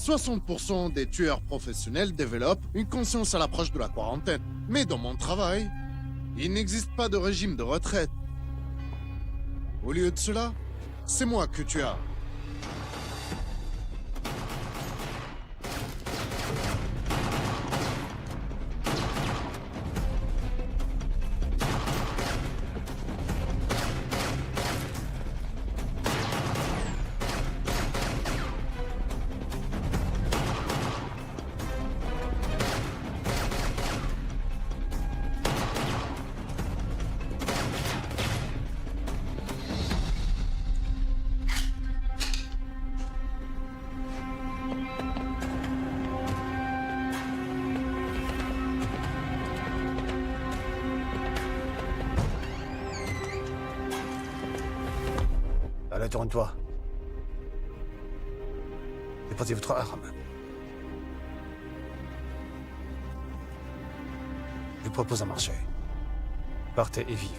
60% des tueurs professionnels développent une conscience à l'approche de la quarantaine. Mais dans mon travail, il n'existe pas de régime de retraite. Au lieu de cela, c'est moi que tu as. Allez, tourne-toi. Déposez votre arme. Je vous propose un marché. Partez et vivre.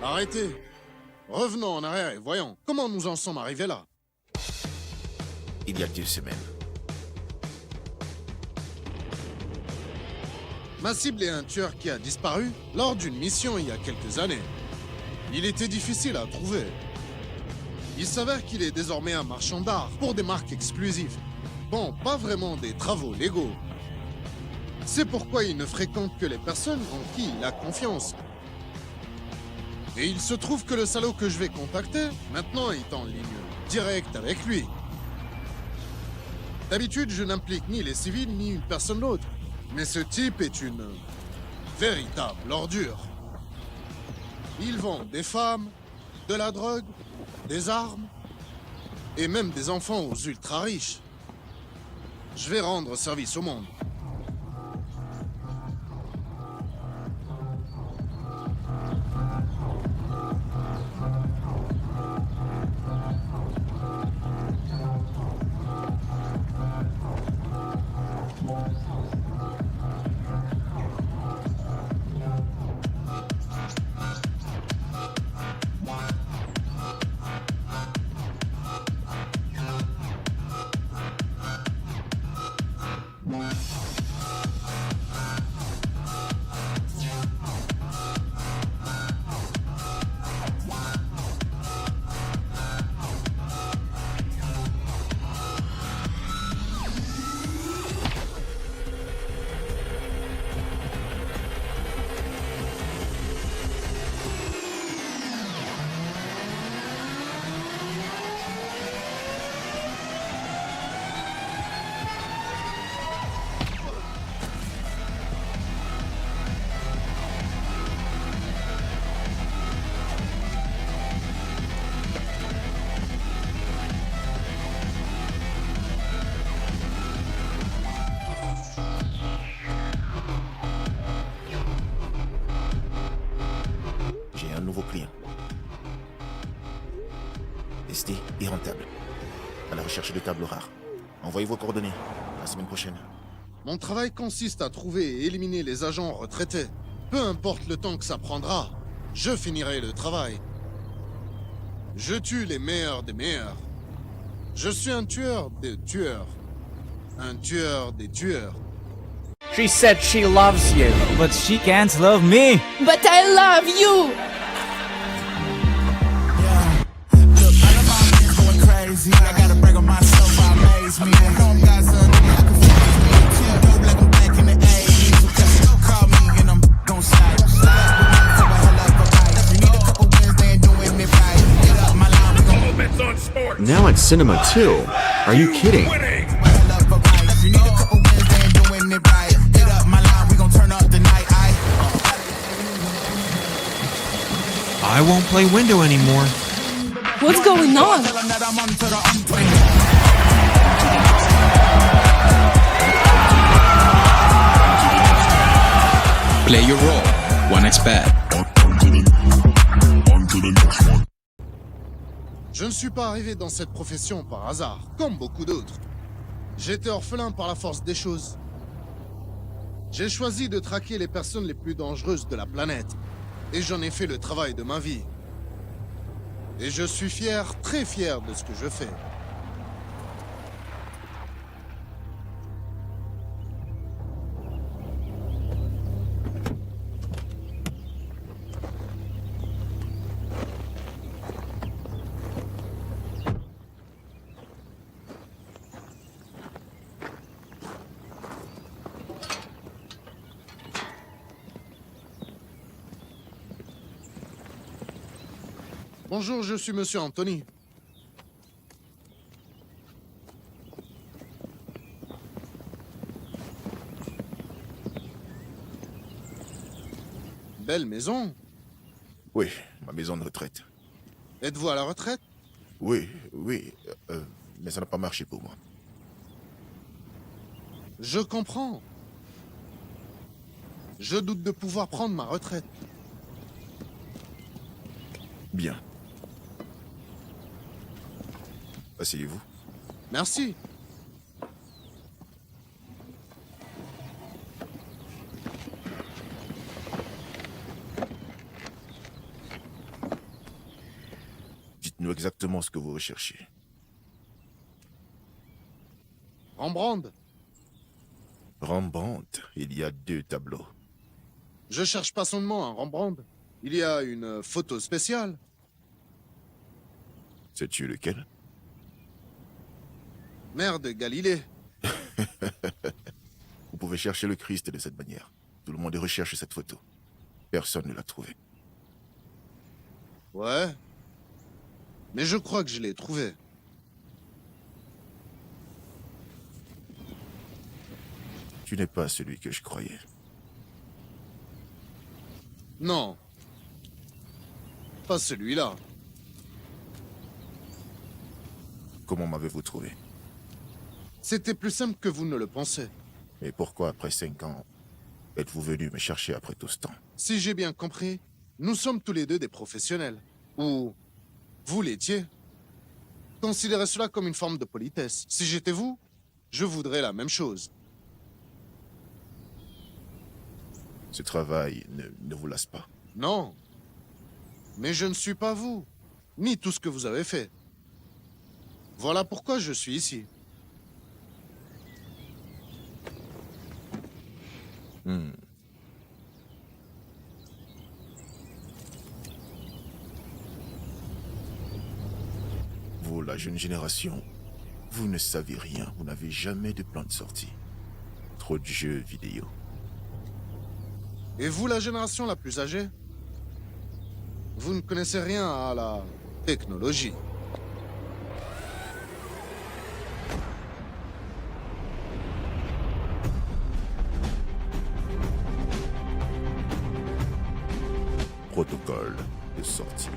Arrêtez. Revenons en arrière et voyons comment nous en sommes arrivés là. Il y a 2 semaines. Ma cible est un tueur qui a disparu lors d'une mission il y a quelques années. Il était difficile à trouver. Il s'avère qu'il est désormais un marchand d'art pour des marques exclusives. Bon, pas vraiment des travaux légaux. C'est pourquoi il ne fréquente que les personnes en qui il a confiance. Et il se trouve que le salaud que je vais contacter, maintenant est en ligne directe avec lui. D'habitude, je n'implique ni les civils ni une personne d'autre. Mais ce type est une véritable ordure. Il vend des femmes, de la drogue, des armes et même des enfants aux ultra riches. Je vais rendre service au monde. client. SD et rentable. À la recherche de tables rares. Envoyez vos coordonnées. La semaine prochaine. Mon travail consiste à trouver et éliminer les agents retraités. Peu importe le temps que ça prendra, je finirai le travail. Je tue les meilleurs des meilleurs. Je suis un tueur des tueurs. Un tueur des tueurs. She said she loves you, but she can't love me. But I love you! Crazy. I gotta brag on myself, I amaze me. I know I'm got something I can feel dope like I'm back in the 80s. So call me and I'm gon' slide. You need a couple wins, they ain't doing it right. Get up my line, we gon' Now at Cinema 2? Are you kidding? You need a couple wins, they ain't doing it right. Get up my line, we gon' turn up the night. I won't play window anymore. What's going on? Play your role. 1xBet. Je ne suis pas arrivé dans cette profession par hasard, comme beaucoup d'autres. J'étais orphelin par la force des choses. J'ai choisi de traquer les personnes les plus dangereuses de la planète. Et j'en ai fait le travail de ma vie. Et je suis fier, très fier de ce que je fais. Bonjour, je suis Monsieur Anthony. Belle maison. Oui, ma maison de retraite. Êtes-vous à la retraite? Oui, mais ça n'a pas marché pour moi. Je comprends. Je doute de pouvoir prendre ma retraite. Bien. Asseyez-vous. Merci. Dites-nous exactement ce que vous recherchez. Rembrandt, Rembrandt, il y a 2 tableaux. je cherche pas seulement un Rembrandt. Il y a une photo spéciale. Sais-tu lequel? Mère de Galilée. Vous pouvez chercher le Christ de cette manière. Tout le monde recherche cette photo. Personne ne l'a trouvée. Ouais. Mais je crois que je l'ai trouvé. Tu n'es pas celui que je croyais. Non. Pas celui-là. Comment m'avez-vous trouvé? C'était plus simple que vous ne le pensez. Et pourquoi, après 5 ans, êtes-vous venu me chercher après tout ce temps? Si j'ai bien compris, nous sommes tous les deux des professionnels. Ou vous l'étiez. Considérez cela comme une forme de politesse. Si j'étais vous, je voudrais la même chose. Ce travail ne vous lasse pas. Non. Mais je ne suis pas vous, ni tout ce que vous avez fait. Voilà pourquoi je suis ici. Vous, la jeune génération, vous ne savez rien. Vous n'avez jamais de plan de sortie. Trop de jeux vidéo. Et vous, la génération la plus âgée? Vous ne connaissez rien à la technologie. Protocole de sortie.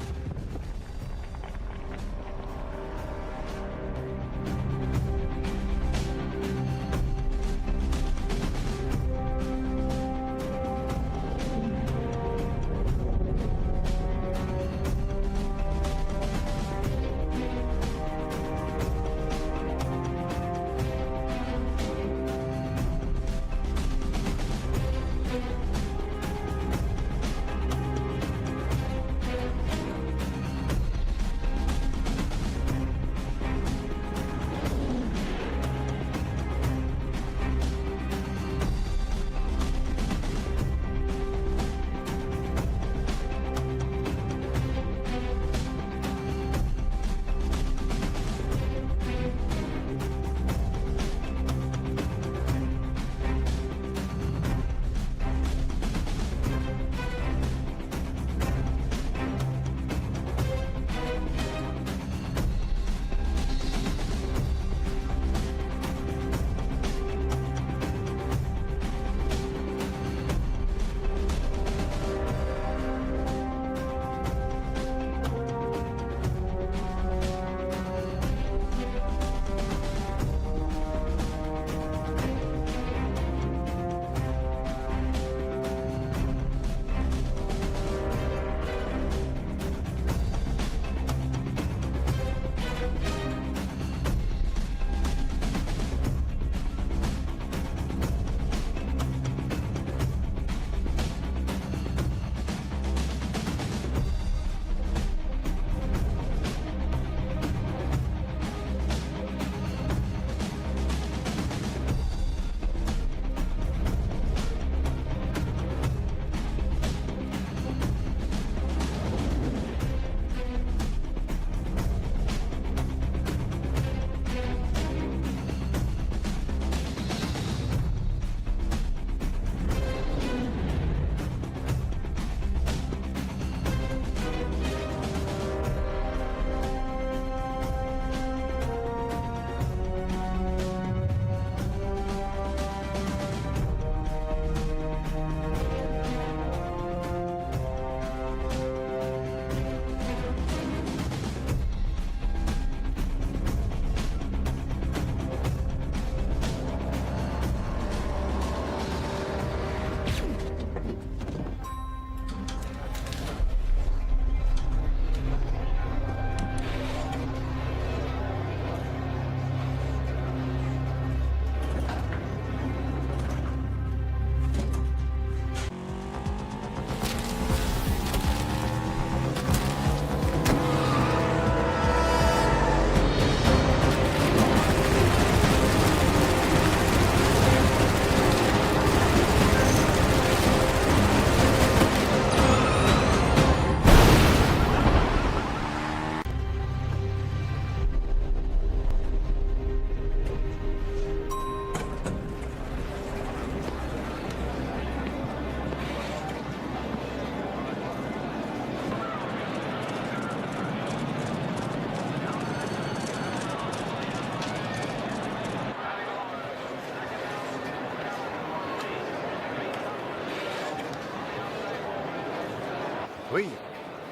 Oui,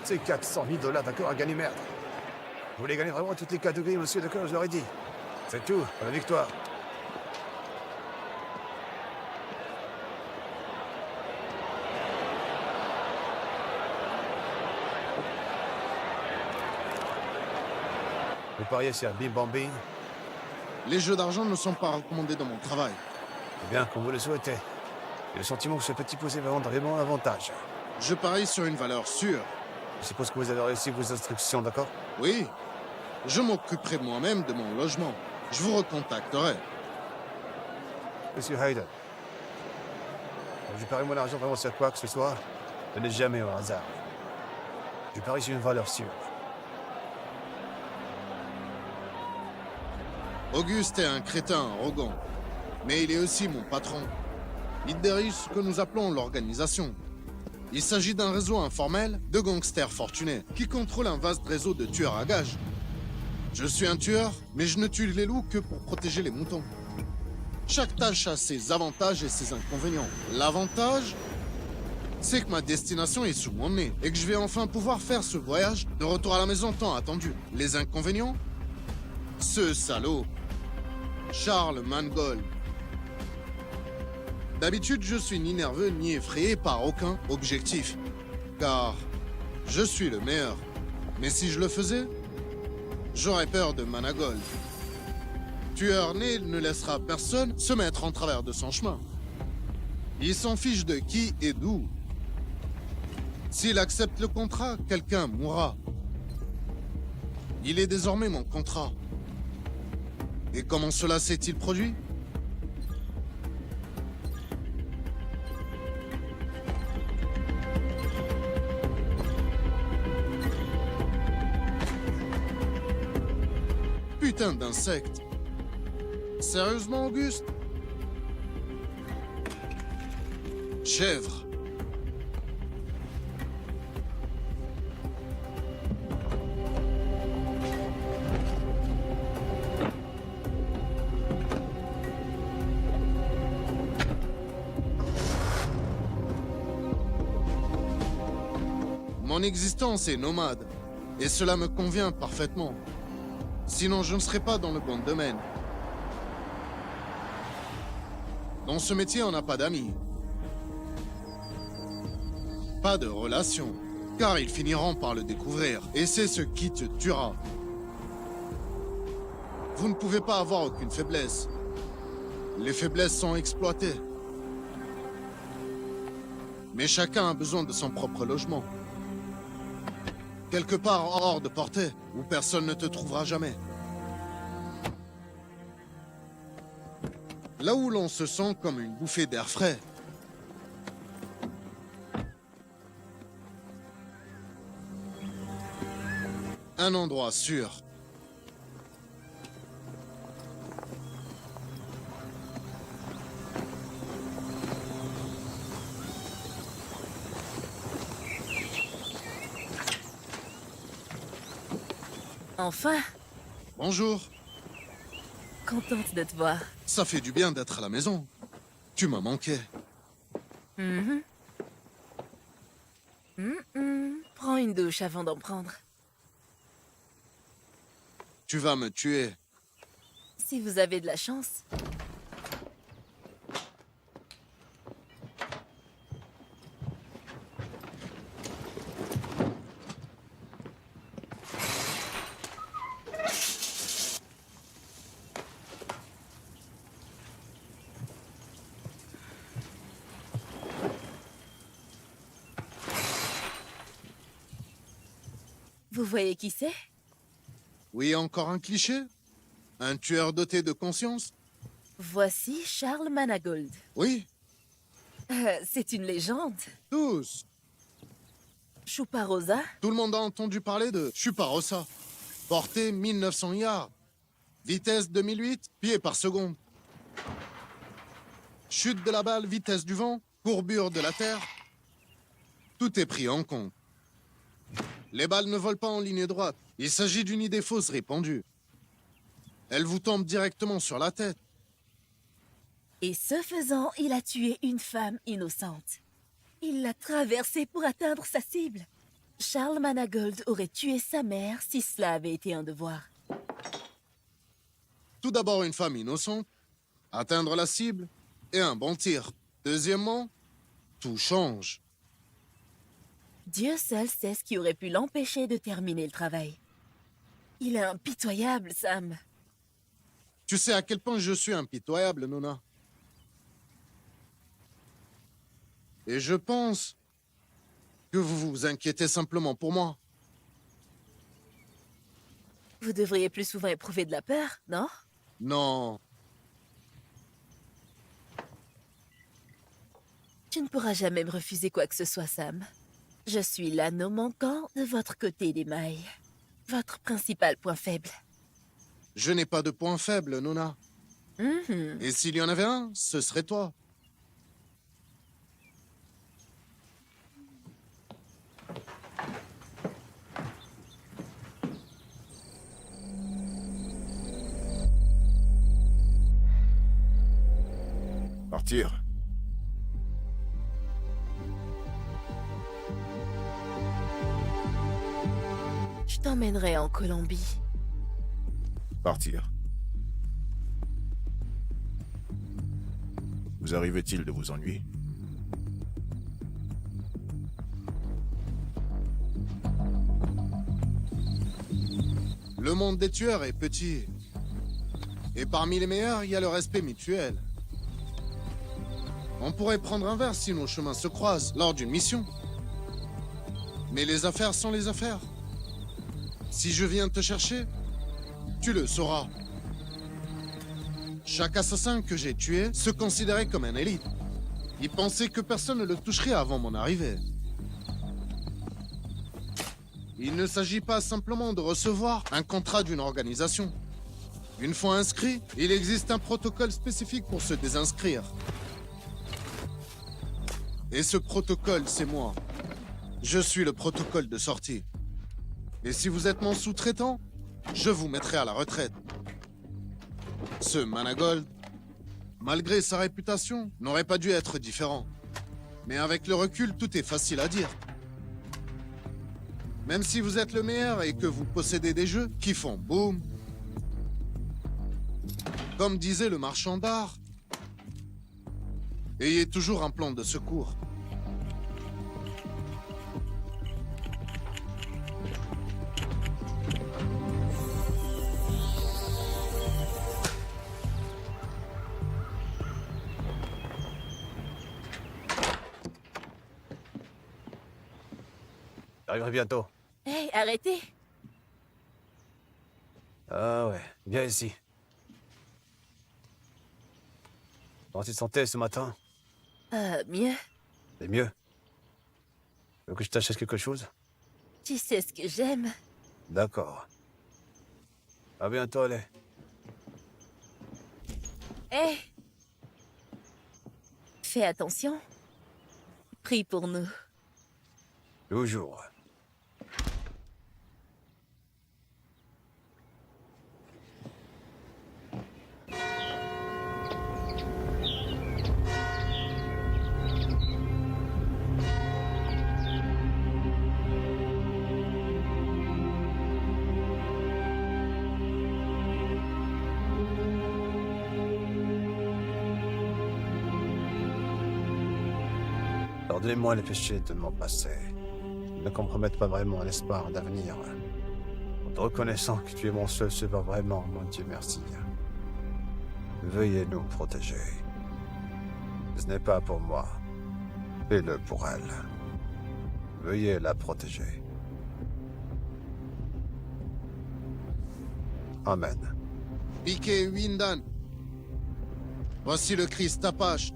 c'est 400 000 $, d'accord, à gagner, merde. Vous voulez gagner vraiment toutes les catégories, monsieur, d'accord, je leur ai dit. C'est tout, pour la victoire. Vous pariez sur Bim Bam Bing? Les jeux d'argent ne sont pas recommandés dans mon travail. Eh bien, comme vous le souhaitez. J'ai le sentiment que ce petit posé va rendre vraiment un avantage. Je parie sur une valeur sûre. Je suppose que vous avez réussi vos instructions, d'accord? Oui. Je m'occuperai moi-même de mon logement. Je vous recontacterai. Monsieur Hayden, je parie mon argent vraiment sur quoi que ce soit, ce n'est jamais au hasard. Je parie sur une valeur sûre. Auguste est un crétin arrogant. Mais il est aussi mon patron. Il dirige ce que nous appelons l'organisation. Il s'agit d'un réseau informel de gangsters fortunés qui contrôle un vaste réseau de tueurs à gages. Je suis un tueur, mais je ne tue les loups que pour protéger les moutons. Chaque tâche a ses avantages et ses inconvénients. L'avantage, c'est que ma destination est sous mon nez et que je vais enfin pouvoir faire ce voyage de retour à la maison tant attendu. Les inconvénients? Ce salaud, Charles Mangold. D'habitude, je suis ni nerveux ni effrayé par aucun objectif, car je suis le meilleur. Mais si je le faisais, j'aurais peur de Managold. Tueur né, il ne laissera personne se mettre en travers de son chemin. Il s'en fiche de qui et d'où. S'il accepte le contrat, quelqu'un mourra. Il est désormais mon contrat. Et comment cela s'est-il produit? Putain d'insecte. Sérieusement, Auguste? Chèvre. Mon existence est nomade, et cela me convient parfaitement. Sinon, je ne serais pas dans le bon domaine. Dans ce métier, on n'a pas d'amis. Pas de relations, car ils finiront par le découvrir, et c'est ce qui te tuera. Vous ne pouvez pas avoir aucune faiblesse. Les faiblesses sont exploitées. Mais chacun a besoin de son propre logement. Quelque part hors de portée, où personne ne te trouvera jamais. Là où l'on se sent comme une bouffée d'air frais. Un endroit sûr. Enfin, Bonjour. contente de te voir. Ça fait du bien d'être à la maison. Tu m'as manqué. Prends une douche avant d'en prendre. Tu vas me tuer. Si vous avez de la chance. Vous voyez qui c'est? Oui, encore un cliché? Un tueur doté de conscience? Voici Charles Managold. Oui, C'est une légende. tous. Chuparosa? Tout le monde a entendu parler de Chuparosa. Portée 1900 yards. Vitesse 2008 pieds par seconde. Chute de la balle, vitesse du vent, courbure de la terre. Tout est pris en compte. Les balles ne volent pas en ligne droite. Il s'agit d'une idée fausse répandue. Elle vous tombe directement sur la tête. Et ce faisant, il a tué une femme innocente. Il l'a traversée pour atteindre sa cible. Charles Managold aurait tué sa mère si cela avait été un devoir. Tout d'abord, une femme innocente, atteindre la cible et un bon tir. Deuxièmement, tout change. Dieu seul sait ce qui aurait pu l'empêcher de terminer le travail. Il est impitoyable, Sam. Tu sais à quel point je suis impitoyable, Nona. Et je pense que vous vous inquiétez simplement pour moi. Vous devriez plus souvent éprouver de la peur, non? Non, Tu ne pourras jamais me refuser quoi que ce soit, Sam. Je suis l'anneau manquant de votre côté des mailles. Votre principal point faible. je n'ai pas de point faible, Nona. Mhm. Et s'il y en avait un, ce serait toi. Partir. Je t'emmènerai en Colombie. Partir. Vous arrive-t-il de vous ennuyer? Le monde des tueurs est petit. Et parmi les meilleurs, il y a le respect mutuel. On pourrait prendre un verre si nos chemins se croisent lors d'une mission. Mais les affaires sont les affaires. Si je viens te chercher, tu le sauras. Chaque assassin que j'ai tué se considérait comme un élite. Il pensait que personne ne le toucherait avant mon arrivée. Il ne s'agit pas simplement de recevoir un contrat d'une organisation. Une fois inscrit, il existe un protocole spécifique pour se désinscrire. Et ce protocole, c'est moi. Je suis le protocole de sortie. Et si vous êtes mon sous-traitant, je vous mettrai à la retraite. Ce Managold, malgré sa réputation, n'aurait pas dû être différent. Mais avec le recul, tout est facile à dire. Même si vous êtes le meilleur et que vous possédez des jeux qui font boum. Comme disait le marchand d'art, ayez toujours un plan de secours. J'arriverai bientôt. Hé, arrêtez! Ah ouais, viens ici. Comment tu te sentais ce matin? Mieux. C'est mieux. Tu veux que je t'achète quelque chose? Tu sais ce que j'aime. D'accord. À bientôt, allez. Hé! Fais attention. Prie pour nous. Toujours. Pardonnez-moi les péchés de mon passé. Ne compromettent pas vraiment l'espoir d'avenir. En te reconnaissant que tu es mon seul sauveur vraiment, mon Dieu, merci. Veuillez nous protéger. Ce n'est pas pour moi. Fais-le pour elle. Veuillez la protéger. Amen. Piqué Windan. Voici le Christ Apache.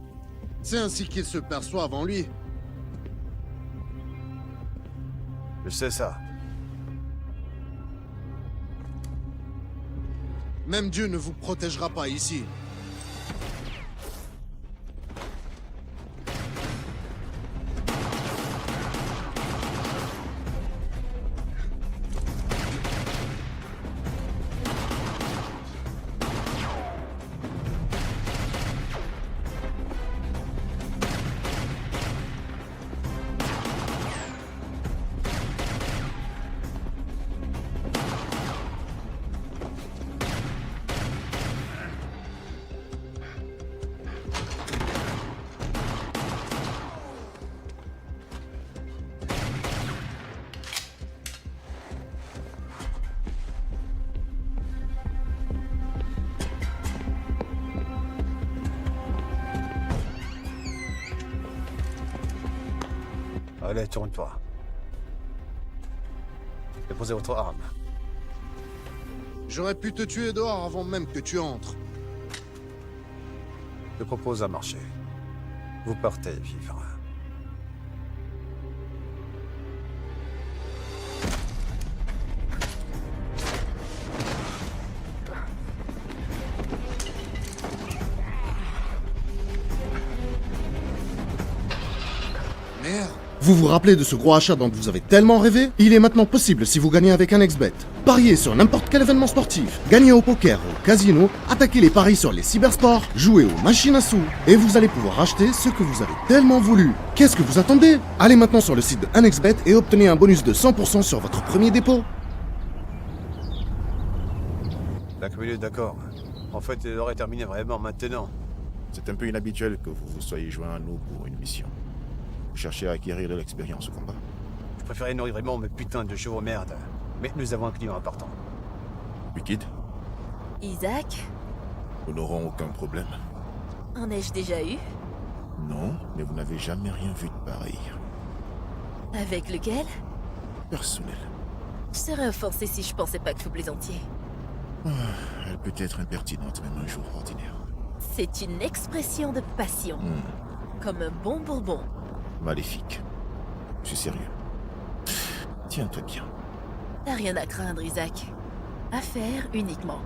C'est ainsi qu'il se perçoit en lui. Je sais ça. Même Dieu ne vous protégera pas ici. Allez, tourne-toi. Déposez votre arme. J'aurais pu te tuer dehors avant même que tu entres. Je propose un marché. Vous partez vivre. Merde. Vous vous rappelez de ce gros achat dont vous avez tellement rêvé? Il est maintenant possible si vous gagnez avec un XBet. Pariez sur n'importe quel événement sportif, gagnez au poker, au casino, attaquez les paris sur les cybersports, jouez aux machines à sous, et vous allez pouvoir acheter ce que vous avez tellement voulu. Qu'est-ce que vous attendez? Allez maintenant sur le site de 1xBet et obtenez un bonus de 100% sur votre premier dépôt. 5 minutes, d'accord. En fait, il aurait terminé vraiment maintenant. C'est un peu inhabituel que vous vous soyez joint à nous pour une mission. Vous cherchez à acquérir de l'expérience au combat. Je préférais nourrir vraiment mes putains de chevaux merde. Mais nous avons un client important. Wicked, Isaac, nous n'aurons aucun problème. en ai-je déjà eu? Non, mais vous n'avez jamais rien vu de pareil. Avec lequel? Personnel. Je serais offensée si je pensais pas que vous plaisantiez. Elle peut être impertinente même un jour ordinaire. C'est une expression de passion. Comme un bon bourbon. Maléfique. Je suis sérieux. Tiens-toi bien. T'as rien à craindre, Isaac. Affaire uniquement.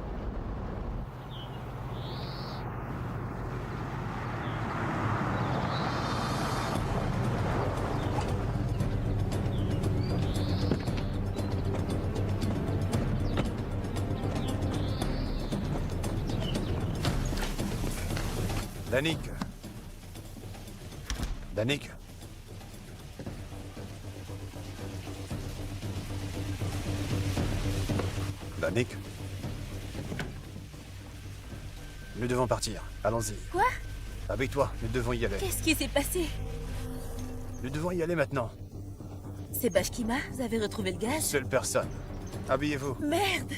Danik. Danik. Danik. Nous devons partir. Allons-y. Quoi? Avec toi, nous devons y aller. Qu'est-ce qui s'est passé? Nous devons y aller maintenant. C'est Bashkima? Vous avez retrouvé le gaz? Seule personne. Habillez-vous. Merde!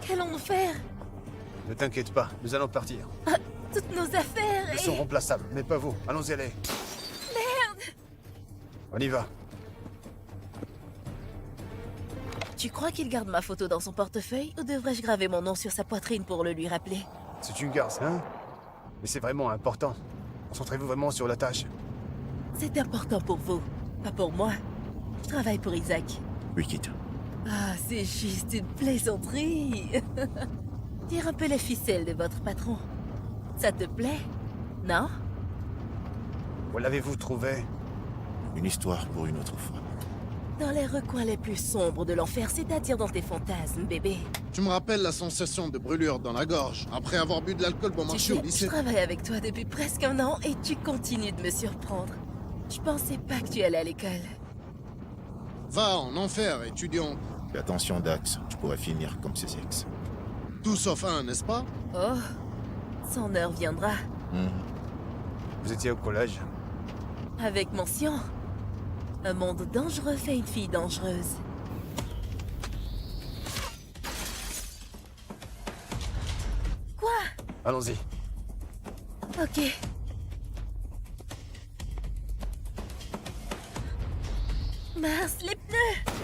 Qu'allons-nous faire? Ne t'inquiète pas, nous allons partir. Toutes nos affaires Nous et... sommes remplaçables, mais pas vous. Allons-y aller. Merde! On y va. Tu crois qu'il garde ma photo dans son portefeuille ou devrais-je graver mon nom sur sa poitrine pour le lui rappeler? C'est une garce, hein? Mais c'est vraiment important. Concentrez-vous vraiment sur la tâche. C'est important pour vous, pas pour moi. Je travaille pour Isaac. Wicked. Ah, c'est juste une plaisanterie. Tire un peu les ficelles de votre patron. Ça te plaît? Non? Où l'avez-vous trouvé? Une histoire pour une autre fois. Dans les recoins les plus sombres de l'enfer, c'est-à-dire dans tes fantasmes, bébé. Tu me rappelles la sensation de brûlure dans la gorge après avoir bu de l'alcool bon Tu marché au sais, je lycée. travaille avec toi depuis presque un an et tu continues de me surprendre. Je pensais pas que tu allais à l'école. Va en enfer, étudiant. Fais attention, Dax, tu pourrais finir comme ses ex. Tout sauf un, n'est-ce pas? Oh, son heure viendra. Vous étiez au collège? Avec mention. Un monde dangereux fait une fille dangereuse. Quoi? Allons-y. Ok. Mince, les pneus!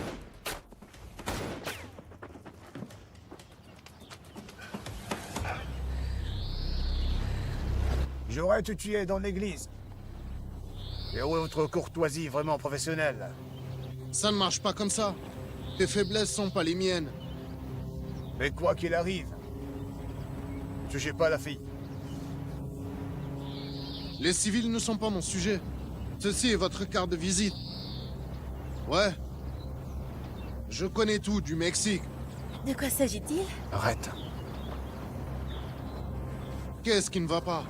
J'aurais te tué dans l'église. Et où est votre courtoisie vraiment professionnelle? Ça ne marche pas comme ça. Tes faiblesses sont pas les miennes. Mais quoi qu'il arrive, ne touchez pas la fille. Les civils ne sont pas mon sujet. Ceci est votre carte de visite. Ouais. Je connais tout du Mexique. De quoi s'agit-il? Arrête. Qu'est-ce qui ne va pas?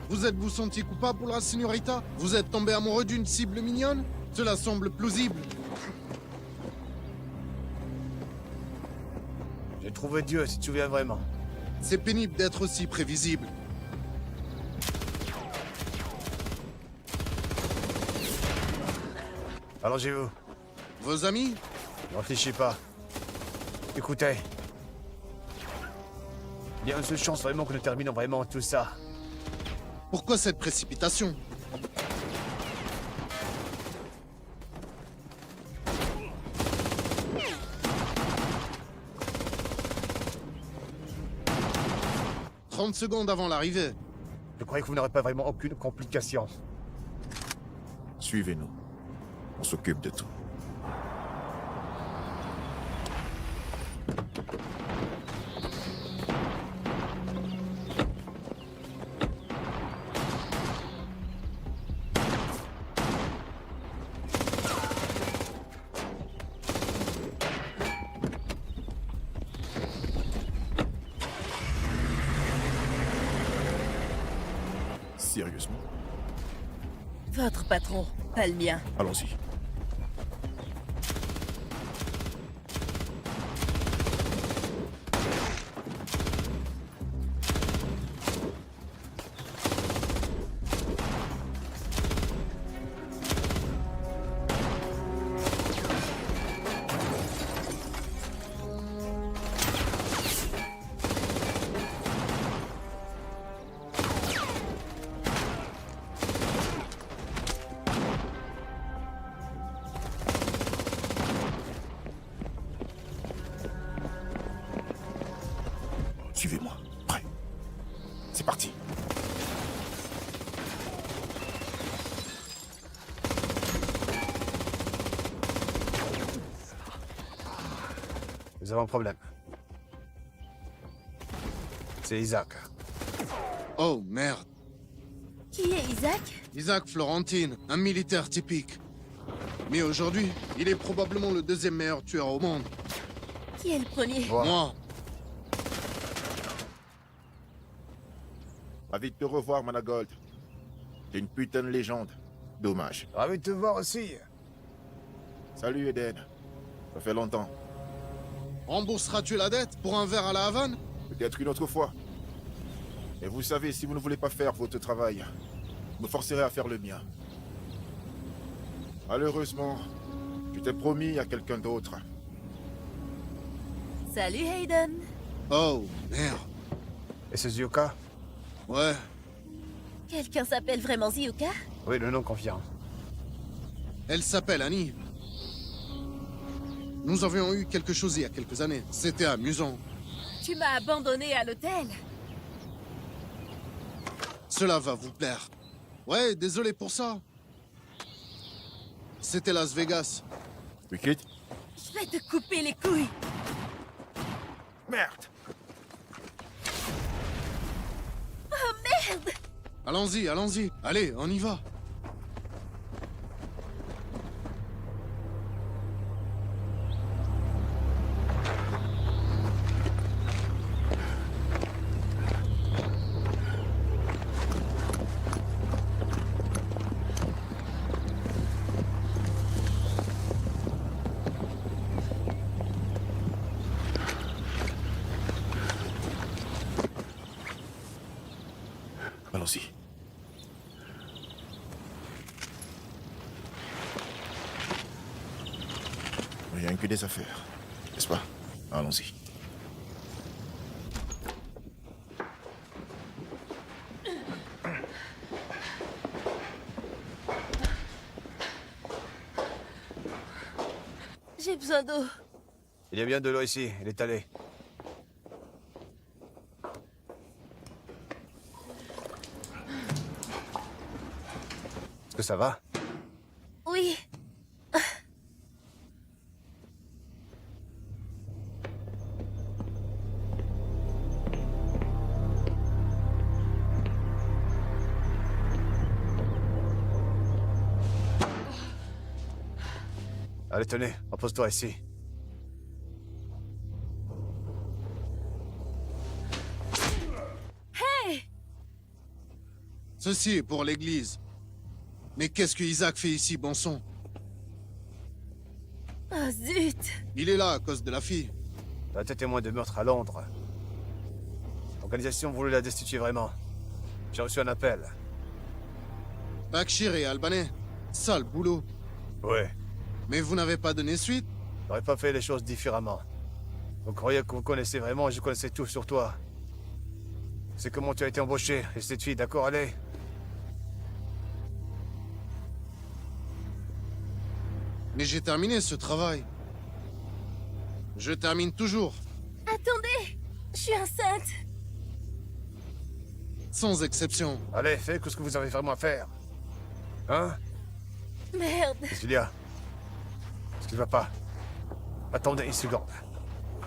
Vous êtes-vous senti coupable pour la señorita? Vous êtes tombé amoureux d'une cible mignonne? Cela semble plausible. J'ai trouvé Dieu, si tu te souviens vraiment. C'est pénible d'être aussi prévisible. Allongez-vous. Vos amis? Ne réfléchis pas. Écoutez. Il y a une seule chance vraiment que nous terminons vraiment tout ça. Pourquoi cette précipitation? « 30 secondes avant l'arrivée. Je croyais que vous n'aurez pas vraiment aucune complication. Suivez-nous. On s'occupe de tout. Sérieusement? Votre patron, pas le mien. Allons-y. Suivez-moi. Prêt. C'est parti. Nous avons un problème. C'est Isaac. Oh, merde. Qui est Isaac? Isaac Florentine, un militaire typique. Mais aujourd'hui, il est probablement le deuxième meilleur tueur au monde. Qui est le premier? Moi. Ravi de te revoir, Managold. T'es une putain de légende. Dommage. Ravi de te voir aussi. Salut, Eden. Ça fait longtemps. Rembourseras-tu la dette pour un verre à la Havane? Peut-être une autre fois. Et vous savez, si vous ne voulez pas faire votre travail, vous me forcerez à faire le mien. Malheureusement, je t'ai promis à quelqu'un d'autre. Salut Hayden. Oh, merde. Et c'est Zioka? Ouais, Quelqu'un s'appelle vraiment Zioka? Oui, le nom confirme. elle s'appelle Annie. Nous avions eu quelque chose il y a quelques années. C'était amusant. Tu m'as abandonné à l'hôtel. Cela va vous plaire. Ouais, désolé pour ça. C'était Las Vegas. Wicked? Je vais te couper les couilles. Merde! Oh merde! Allons-y, allons-y. Allez, on y va. Allons-y. Rien que des affaires, n'est-ce pas? Allons-y. J'ai besoin d'eau. Il y a bien de l'eau ici, il est allé. Est-ce que ça va? Oui. Allez, tenez, repose-toi ici. Ceci est pour l'église. Mais qu'est-ce que Isaac fait ici, bon sang? Oh zut! Il est là à cause de la fille. T'as été témoin de meurtre à Londres. L'organisation voulait la destituer vraiment. J'ai reçu un appel. Bakshir et Albanais, sale boulot. Ouais. Mais vous n'avez pas donné suite? J'aurais pas fait les choses différemment. Vous croyez que vous connaissez vraiment et je connaissais tout sur toi. C'est comment tu as été embauché, et cette fille, d'accord, allez? Mais j'ai terminé ce travail. Je termine toujours, Attendez! Je suis enceinte! sans exception. Allez, faites ce que vous avez vraiment à faire. Hein? Merde! Qu'est-ce qu'il y a? Qu'est-ce qui va pas? Attendez une seconde.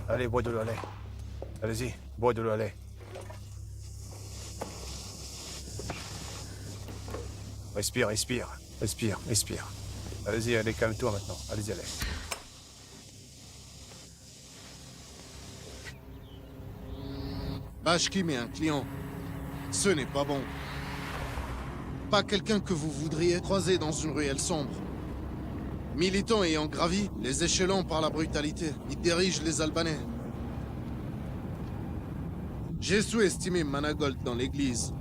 Allez, bois de l'eau, allez. Allez-y, bois de l'eau, allez. Respire, respire. Respire, respire. Allez-y, allez, calme-toi maintenant. Allez-y, allez. Bashkim est un client. Ce n'est pas bon. Pas quelqu'un que vous voudriez croiser dans une ruelle sombre. Militant ayant gravi les échelons par la brutalité, il dirige les Albanais. J'ai sous-estimé Managold dans l'église.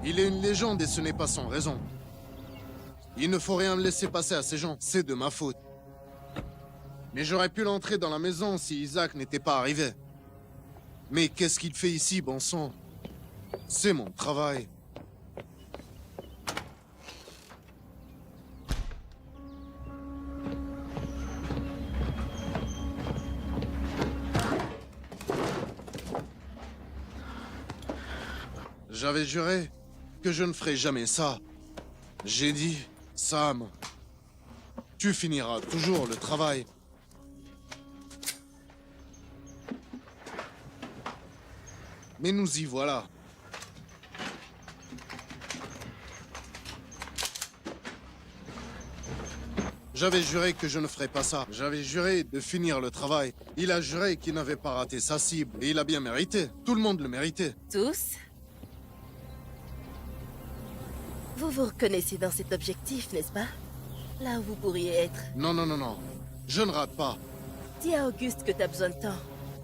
Il est une légende et ce n'est pas sans raison. Il ne faut rien me laisser passer à ces gens, c'est de ma faute. Mais j'aurais pu l'entrer dans la maison si Isaac n'était pas arrivé. Mais qu'est-ce qu'il fait ici, bon sang? C'est mon travail. J'avais juré que je ne ferais jamais ça. J'ai dit, Sam, tu finiras toujours le travail. Mais nous y voilà. J'avais juré que je ne ferais pas ça. J'avais juré de finir le travail. Il a juré qu'il n'avait pas raté sa cible. Et il a bien mérité. Tout le monde le méritait. Tous? Vous vous reconnaissez dans cet objectif, n'est-ce pas? Là où vous pourriez être. Non, non, non, non. Je ne rate pas. Dis à Auguste que t'as besoin de temps.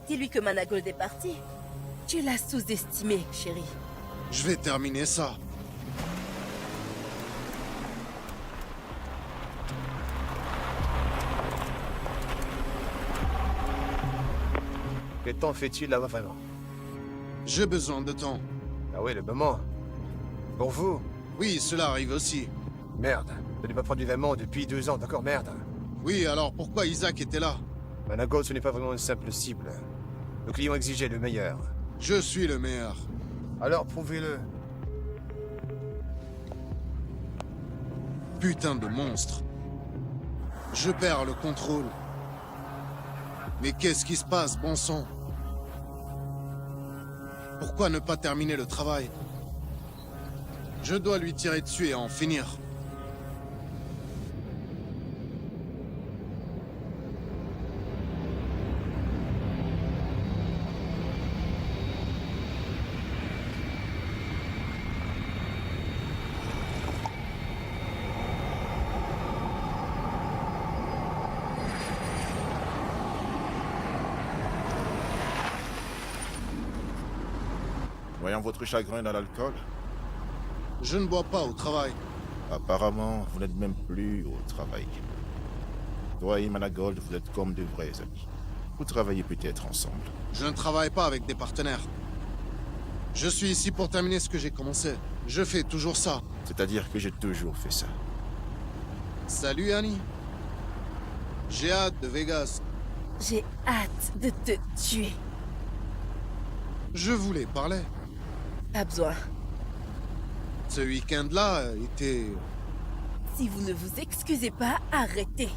Dis-lui que Managold est parti. Tu l'as sous-estimé, chérie. Je vais terminer ça. Quel temps fait-il là-bas vraiment? J'ai besoin de temps. Ah oui, le moment. Pour vous? Oui, cela arrive aussi. Merde. Je n'ai pas produit vraiment depuis 2 ans, d'accord, merde. Oui, alors pourquoi Isaac était là? Managold, ce n'est pas vraiment une simple cible. Le client exigeait le meilleur. Je suis le meilleur. Alors prouvez-le. Putain de monstre. Je perds le contrôle. Mais qu'est-ce qui se passe, bon sang? Pourquoi ne pas terminer le travail? Je dois lui tirer dessus et en finir. Voyant votre chagrin dans l'alcool, Je ne bois pas au travail. apparemment, vous n'êtes même plus au travail. Toi et Managold, vous êtes comme de vrais amis. Vous travaillez peut-être ensemble. Je ne travaille pas avec des partenaires. Je suis ici pour terminer ce que j'ai commencé. Je fais toujours ça. C'est-à-dire que j'ai toujours fait ça. Salut Annie. J'ai hâte de Vegas. J'ai hâte de te tuer. Je voulais parler. Pas besoin. Ce week-end-là était... Si vous ne vous excusez pas, arrêtez.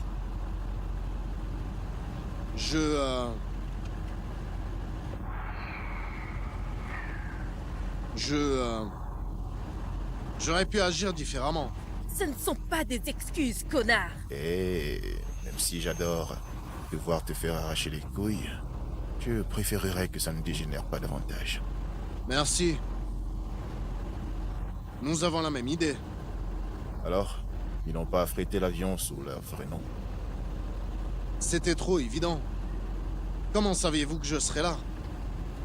J'aurais pu agir différemment. Ce ne sont pas des excuses, connard. Et même si j'adore devoir te faire arracher les couilles, je préférerais que ça ne dégénère pas davantage. Merci. Nous avons la même idée. Alors, ils n'ont pas affrété l'avion sous leur vrai nom. C'était trop évident. Comment saviez-vous que je serais là?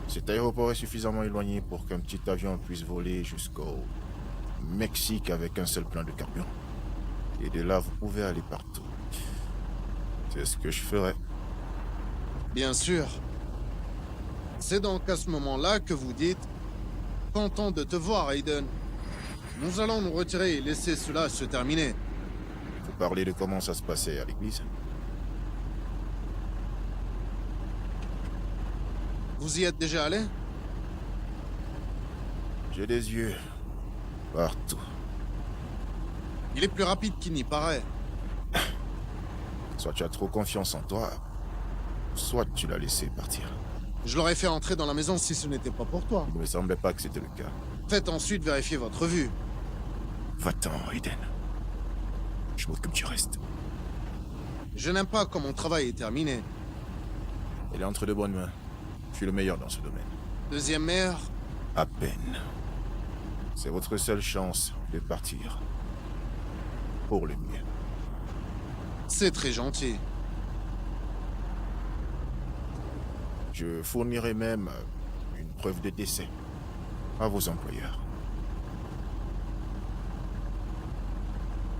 Cet aéroport est suffisamment éloigné pour qu'un petit avion puisse voler jusqu'au Mexique avec un seul plein de carburant. Et de là, vous pouvez aller partout. C'est ce que je ferais. Bien sûr. C'est donc à ce moment-là que vous dites « Content de te voir, Aiden. Nous allons nous retirer et laisser cela se terminer. » Vous parlez de comment ça se passait à l'église? Vous y êtes déjà allé? J'ai des yeux partout. Il est plus rapide qu'il n'y paraît. Soit tu as trop confiance en toi, soit tu l'as laissé partir. Je l'aurais fait entrer dans la maison si ce n'était pas pour toi. Il ne me semblait pas que c'était le cas. Faites ensuite vérifier votre vue. Va-t'en, Aiden. Je m'occupe du reste. Je n'aime pas quand mon travail est terminé. Elle est entre de bonnes mains. Je suis le meilleur dans ce domaine. Deuxième mère, À peine. C'est votre seule chance de partir. Pour le mieux. c'est très gentil. Je fournirai même une preuve de décès à vos employeurs.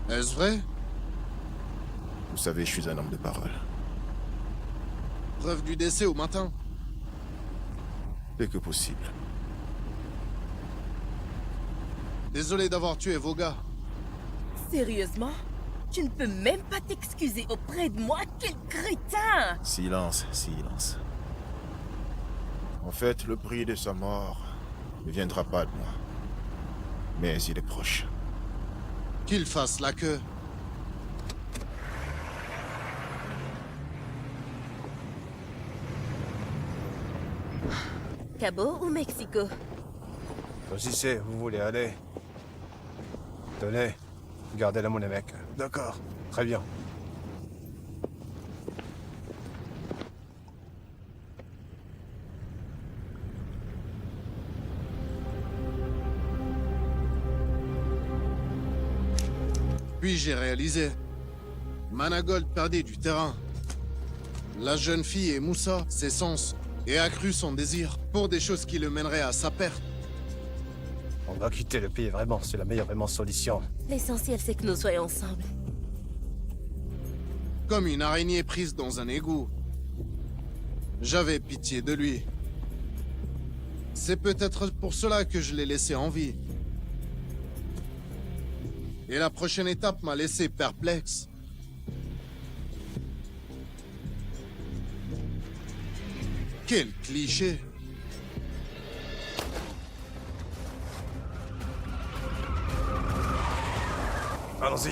Est-ce vrai? Vous savez, je suis un homme de parole. Preuve du décès au matin. Dès que possible. Désolé d'avoir tué vos gars. Sérieusement? Tu ne peux même pas t'excuser auprès de moi? Quel crétin! Silence, silence. En fait, le prix de sa mort ne viendra pas de moi. Mais il est proche. Qu'il fasse la queue. Cabo ou Mexico? Choisissez, vous voulez aller. Tenez, gardez la monnaie, mec. D'accord, très bien. Puis j'ai réalisé. Managold perdait du terrain. La jeune fille et Moussa, ses sens, et accru son désir pour des choses qui le mèneraient à sa perte. On va quitter le pays, vraiment, c'est la meilleure vraiment solution. L'essentiel, c'est que nous soyons ensemble. Comme une araignée prise dans un égout. J'avais pitié de lui. C'est peut-être pour cela que je l'ai laissé en vie. Et la prochaine étape m'a laissé perplexe. Quel cliché! Allons-y.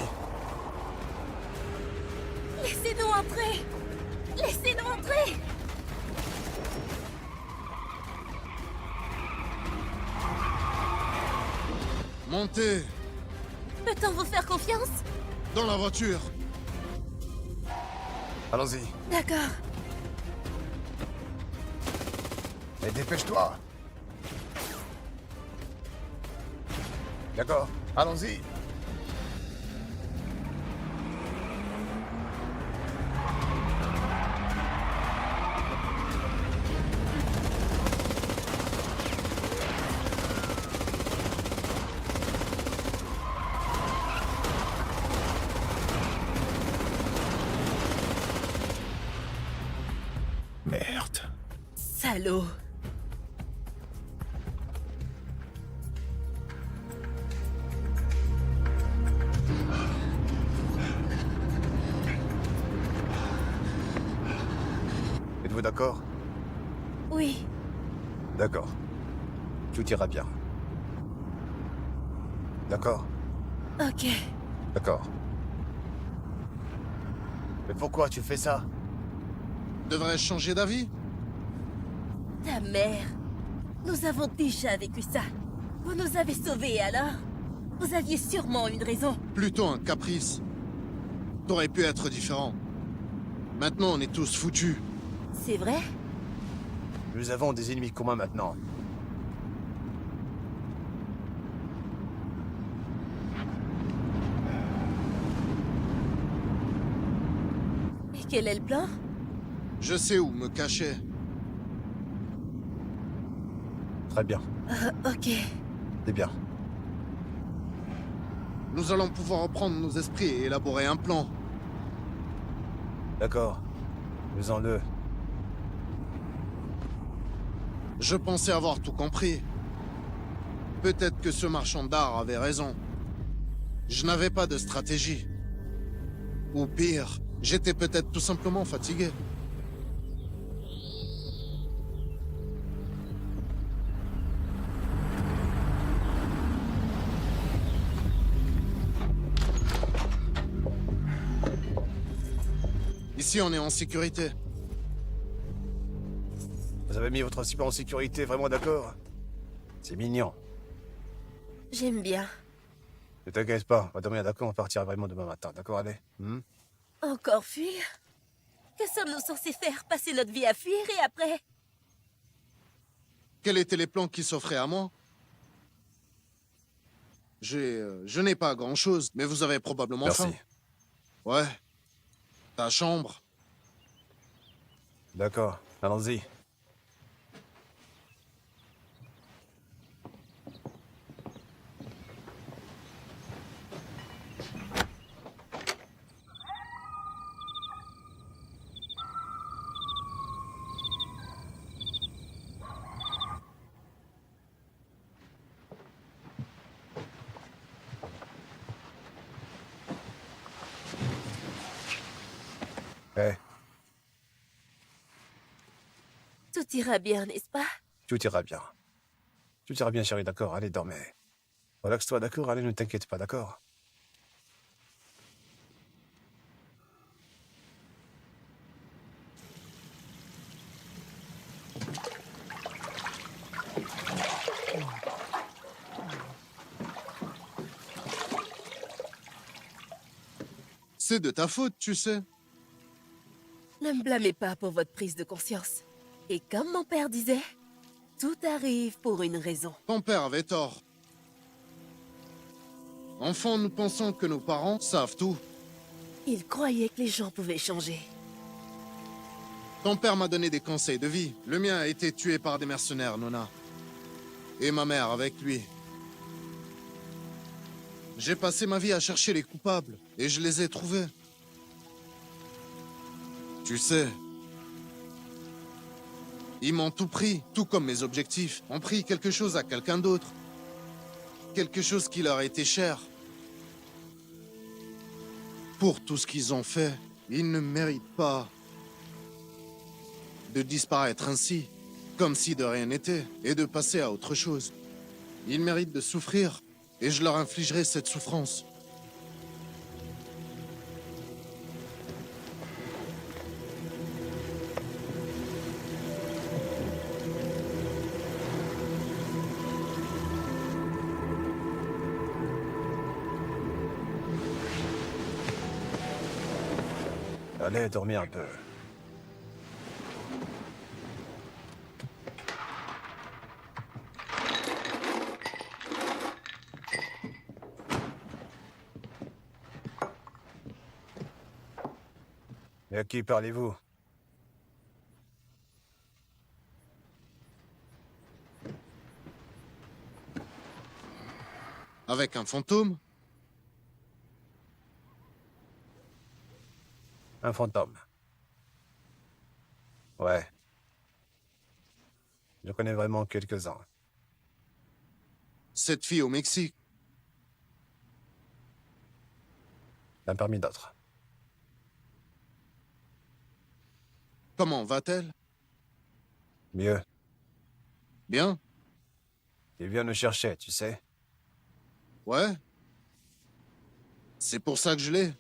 Laissez-nous entrer! Laissez-nous entrer! Montez Peut-on vous faire confiance? dans la voiture. Allons-y. D'accord. Mais dépêche-toi. D'accord, allons-y. Merde. Salaud. Êtes-vous d'accord? Oui. D'accord. Tout ira bien. D'accord? Ok. D'accord. Mais pourquoi tu fais ça? Devrais-je changer d'avis? Ta mère. Nous avons déjà vécu ça. Vous nous avez sauvés, alors? Vous aviez sûrement une raison. Plutôt un caprice. T'aurais pu être différent. Maintenant, on est tous foutus. C'est vrai? Nous avons des ennemis communs maintenant. quel est le plan? Je sais où me cacher. Très bien. Ok. C'est bien. Nous allons pouvoir reprendre nos esprits et élaborer un plan. D'accord. Faisons-le. Je pensais avoir tout compris. Peut-être que ce marchand d'art avait raison. Je n'avais pas de stratégie. Ou pire, j'étais peut-être tout simplement fatigué. Ici, on est en sécurité. Vous avez mis votre super en sécurité, vraiment d'accord? C'est mignon. J'aime bien. Ne t'inquiète pas, on va dormir d'accord, on partira vraiment demain matin, d'accord, allez? Encore fuir? Que sommes-nous censés faire? Passer notre vie à fuir et après? Quels étaient les plans qui s'offraient à moi? Je n'ai pas grand-chose, mais vous avez probablement Merci. faim. Ouais. Ta chambre. D'accord, allons-y. Eh, Tout ira bien, n'est-ce pas? tout ira bien. Tout ira bien, chérie, d'accord, allez, dormez. Relaxe-toi, d'accord, allez, ne t'inquiète pas, d'accord? C'est de ta faute, tu sais. Ne me blâmez pas pour votre prise de conscience. Et comme mon père disait, tout arrive pour une raison. Ton père avait tort. Enfant, nous pensons que nos parents savent tout. Il croyait que les gens pouvaient changer. Ton père m'a donné des conseils de vie. Le mien a été tué par des mercenaires, Nona. Et ma mère avec lui. J'ai passé ma vie à chercher les coupables, et je les ai trouvés. Tu sais, ils m'ont tout pris, tout comme mes objectifs. Ont pris quelque chose à quelqu'un d'autre. Quelque chose qui leur était cher. Pour tout ce qu'ils ont fait, ils ne méritent pas de disparaître ainsi, comme si de rien n'était, et de passer à autre chose. Ils méritent de souffrir, et je leur infligerai cette souffrance. Allez, dormir un peu. Et à qui parlez-vous? Avec un fantôme? Un fantôme. Ouais. Je connais vraiment quelques-uns. Cette fille au Mexique? L'un parmi d'autres. Comment va-t-elle? Mieux. Bien? Il vient nous chercher, tu sais. Ouais? C'est pour ça que je l'ai.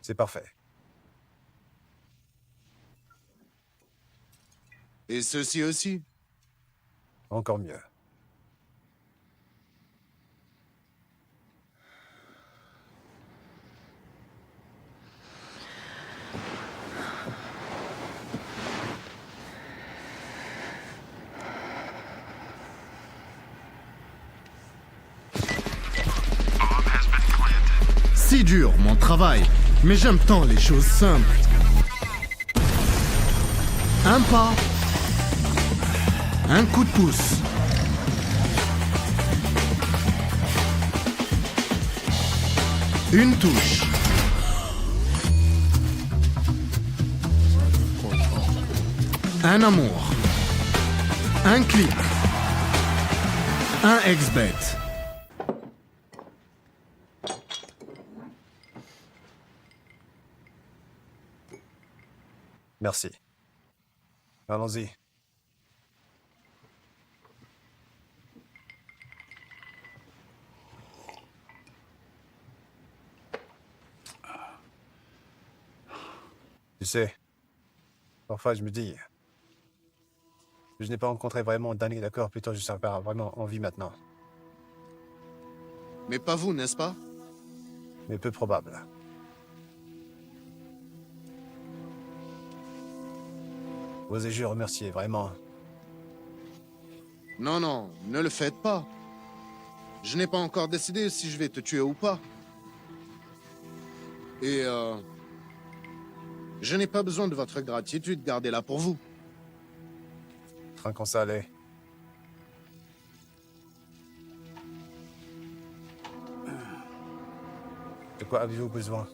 C'est parfait. Et ceci aussi? Encore mieux. Bomb has been planted. C'est dur, mon travail, mais j'aime tant les choses simples. Un pas, un coup de pouce. Une touche. Un amour. Un clic. Un ex-bet. Merci. Allons-y. Tu sais, parfois je me dis, je n'ai pas rencontré vraiment Danny, d'accord? Plutôt je serais pas vraiment en vie maintenant. Mais pas vous, n'est-ce pas? Mais peu probable. Osez-je remercier, vraiment. Non, non, ne le faites pas. Je n'ai pas encore décidé si je vais te tuer ou pas. Et je n'ai pas besoin de votre gratitude, gardez-la pour vous. Trinquons ça allait. De quoi avez-vous besoin?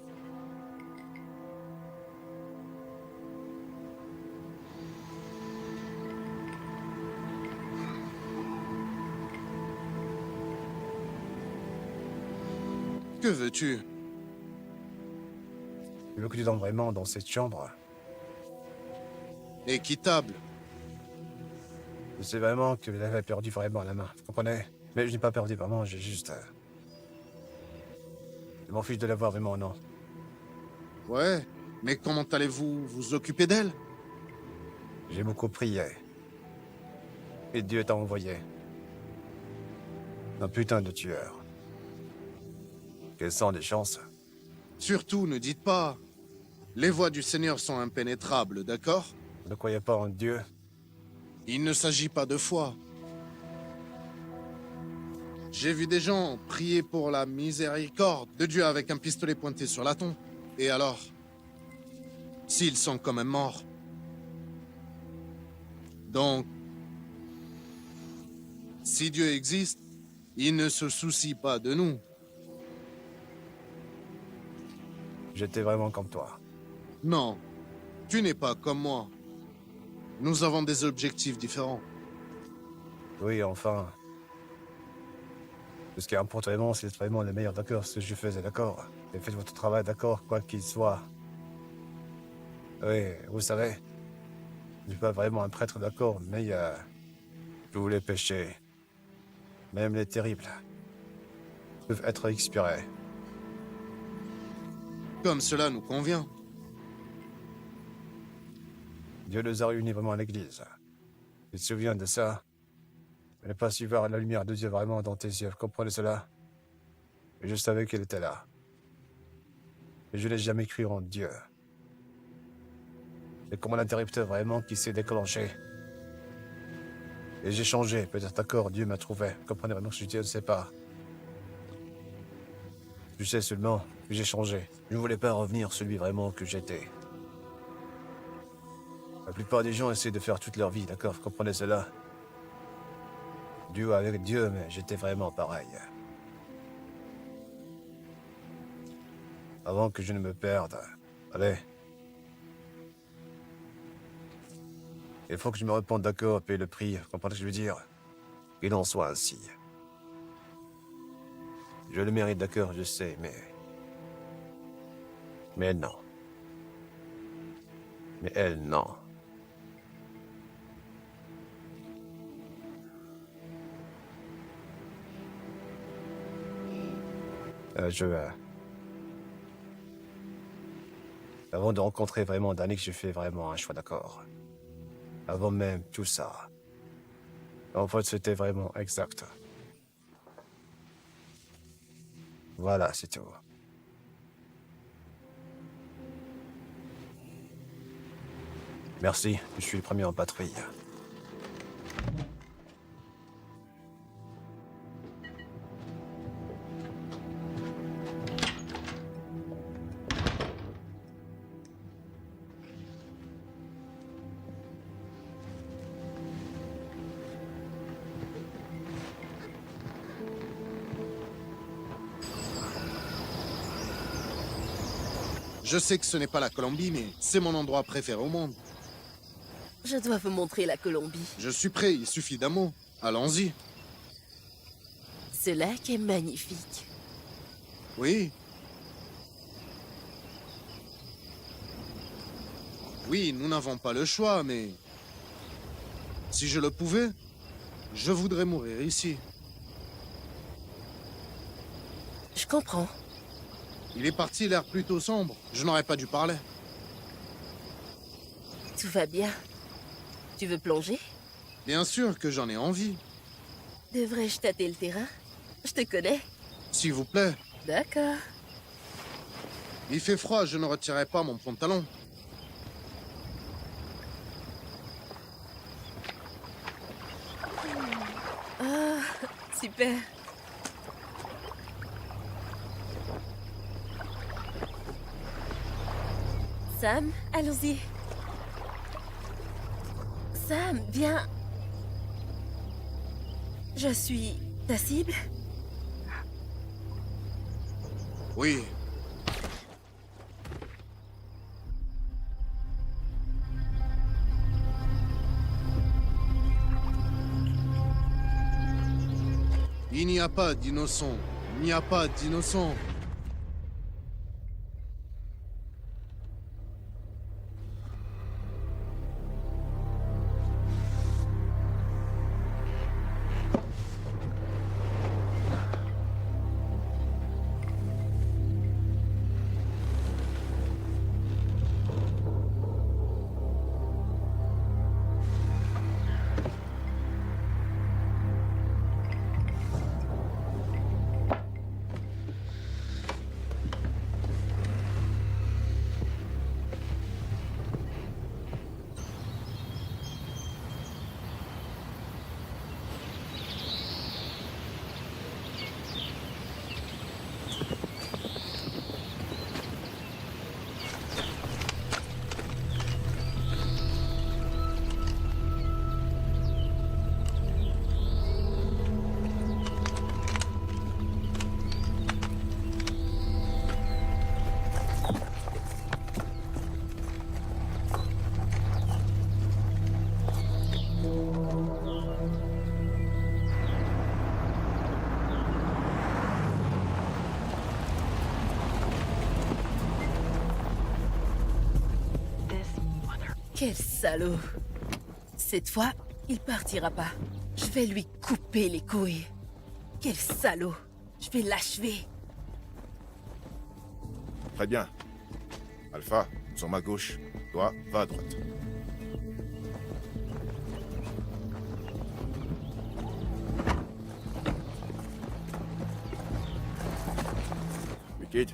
Que veux-tu? Je veux que tu dormes vraiment dans cette chambre. Équitable. Je sais vraiment que j'avais perdu vraiment la main, vous comprenez? Mais je n'ai pas perdu vraiment, j'ai juste... Je m'en fiche de l'avoir vraiment, non. Ouais, mais comment allez-vous vous occuper d'elle? J'ai beaucoup prié. Et Dieu t'a envoyé. Un putain de tueur. Quelles sont les chances? Surtout, ne dites pas. Les voies du Seigneur sont impénétrables, d'accord? Ne croyez pas en Dieu. Il ne s'agit pas de foi. J'ai vu des gens prier pour la miséricorde de Dieu avec un pistolet pointé sur la tempe. Et alors? S'ils sont quand même morts. Donc, si Dieu existe, il ne se soucie pas de nous. J'étais vraiment comme toi. Non, tu n'es pas comme moi. Nous avons des objectifs différents. Oui, enfin. Ce qui importe vraiment, c'est vraiment le meilleur, d'accord? Ce que je faisais, d'accord? Et faites votre travail, d'accord? Quoi qu'il soit. Oui, vous savez. Je ne suis pas vraiment un prêtre, d'accord? Mais tous les péchés, même les terribles, peuvent être expirés. Comme cela nous convient. Dieu nous a réunis vraiment à l'église. Tu te souviens de ça? Je n'ai pas su voir la lumière de Dieu vraiment dans tes yeux, vous comprenez cela? Et je savais qu'elle était là. Et je n'ai jamais cru en Dieu. C'est comme un interrupteur vraiment qui s'est déclenché. Et j'ai changé, peut-être d'accord, Dieu m'a trouvé. Vous comprenez vraiment ce que je dis, je ne sais pas. Je sais seulement que j'ai changé. Je ne voulais pas revenir celui vraiment que j'étais. La plupart des gens essaient de faire toute leur vie, d'accord? Vous comprenez cela? Dieu avec Dieu, mais j'étais vraiment pareil. Avant que je ne me perde. Allez. Il faut que je me repente, d'accord, payer le prix. Vous comprenez ce que je veux dire? Qu'il en soit ainsi. Je le mérite, d'accord, je sais, mais... Mais elle, non. Mais elle, non. Avant de rencontrer vraiment Danick, j'ai fait vraiment un choix, d'accord. Avant même tout ça. En fait, c'était vraiment exact. Voilà, c'est tout. Merci, je suis le premier en patrouille. Je sais que ce n'est pas la Colombie, mais c'est mon endroit préféré au monde. Je dois vous montrer la Colombie. Je suis prêt, il suffit d'un mot. Allons-y. Ce lac est magnifique. Oui. Oui, nous n'avons pas le choix, mais... Si je le pouvais, je voudrais mourir ici. Je comprends. Il est parti l'air plutôt sombre. Je n'aurais pas dû parler. Tout va bien. Tu veux plonger? Bien sûr que j'en ai envie. Devrais-je tâter le terrain? Je te connais. S'il vous plaît. D'accord. Il fait froid, je ne retirerai pas mon pantalon. Ah, super. Sam, allons-y. Sam, viens. Je suis ta cible? Oui. Il n'y a pas d'innocent. Il n'y a pas d'innocent. Quel salaud. Cette fois, il partira pas. Je vais lui couper les couilles. Quel salaud. Je vais l'achever. Très bien. Alpha, sur ma gauche. Toi, va à droite. Wicked,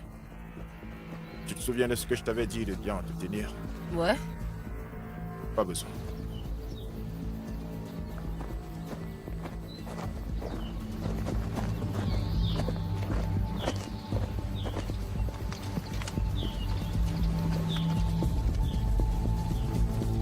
tu te souviens de ce que je t'avais dit de bien te tenir? Ouais? Pas besoin.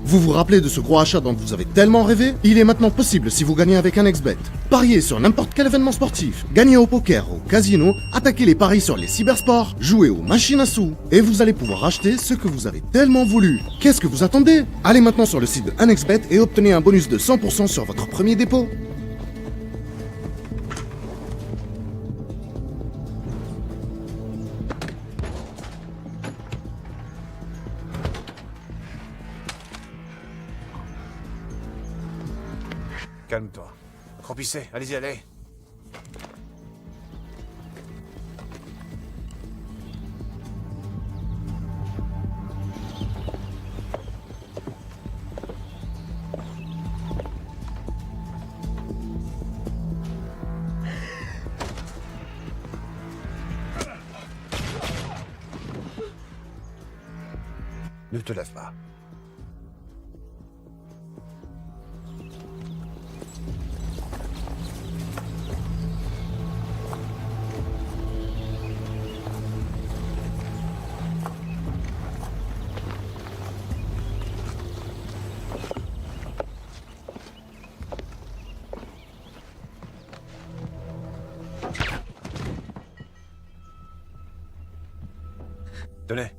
Vous vous rappelez de ce gros achat dont vous avez tellement rêvé? Il est maintenant possible si vous gagnez avec un XBet. Pariez sur n'importe quel événement sportif, gagnez au poker, au casino, attaquez les paris sur les cybersports, jouez aux machines à sous, et vous allez pouvoir acheter ce que vous avez tellement voulu. Qu'est-ce que vous attendez? Allez maintenant sur le site de 1xBet et obtenez un bonus de 100% sur votre premier dépôt. Calme-toi. Croupissez, allez-y, allez. Ne te lève pas. Tenez,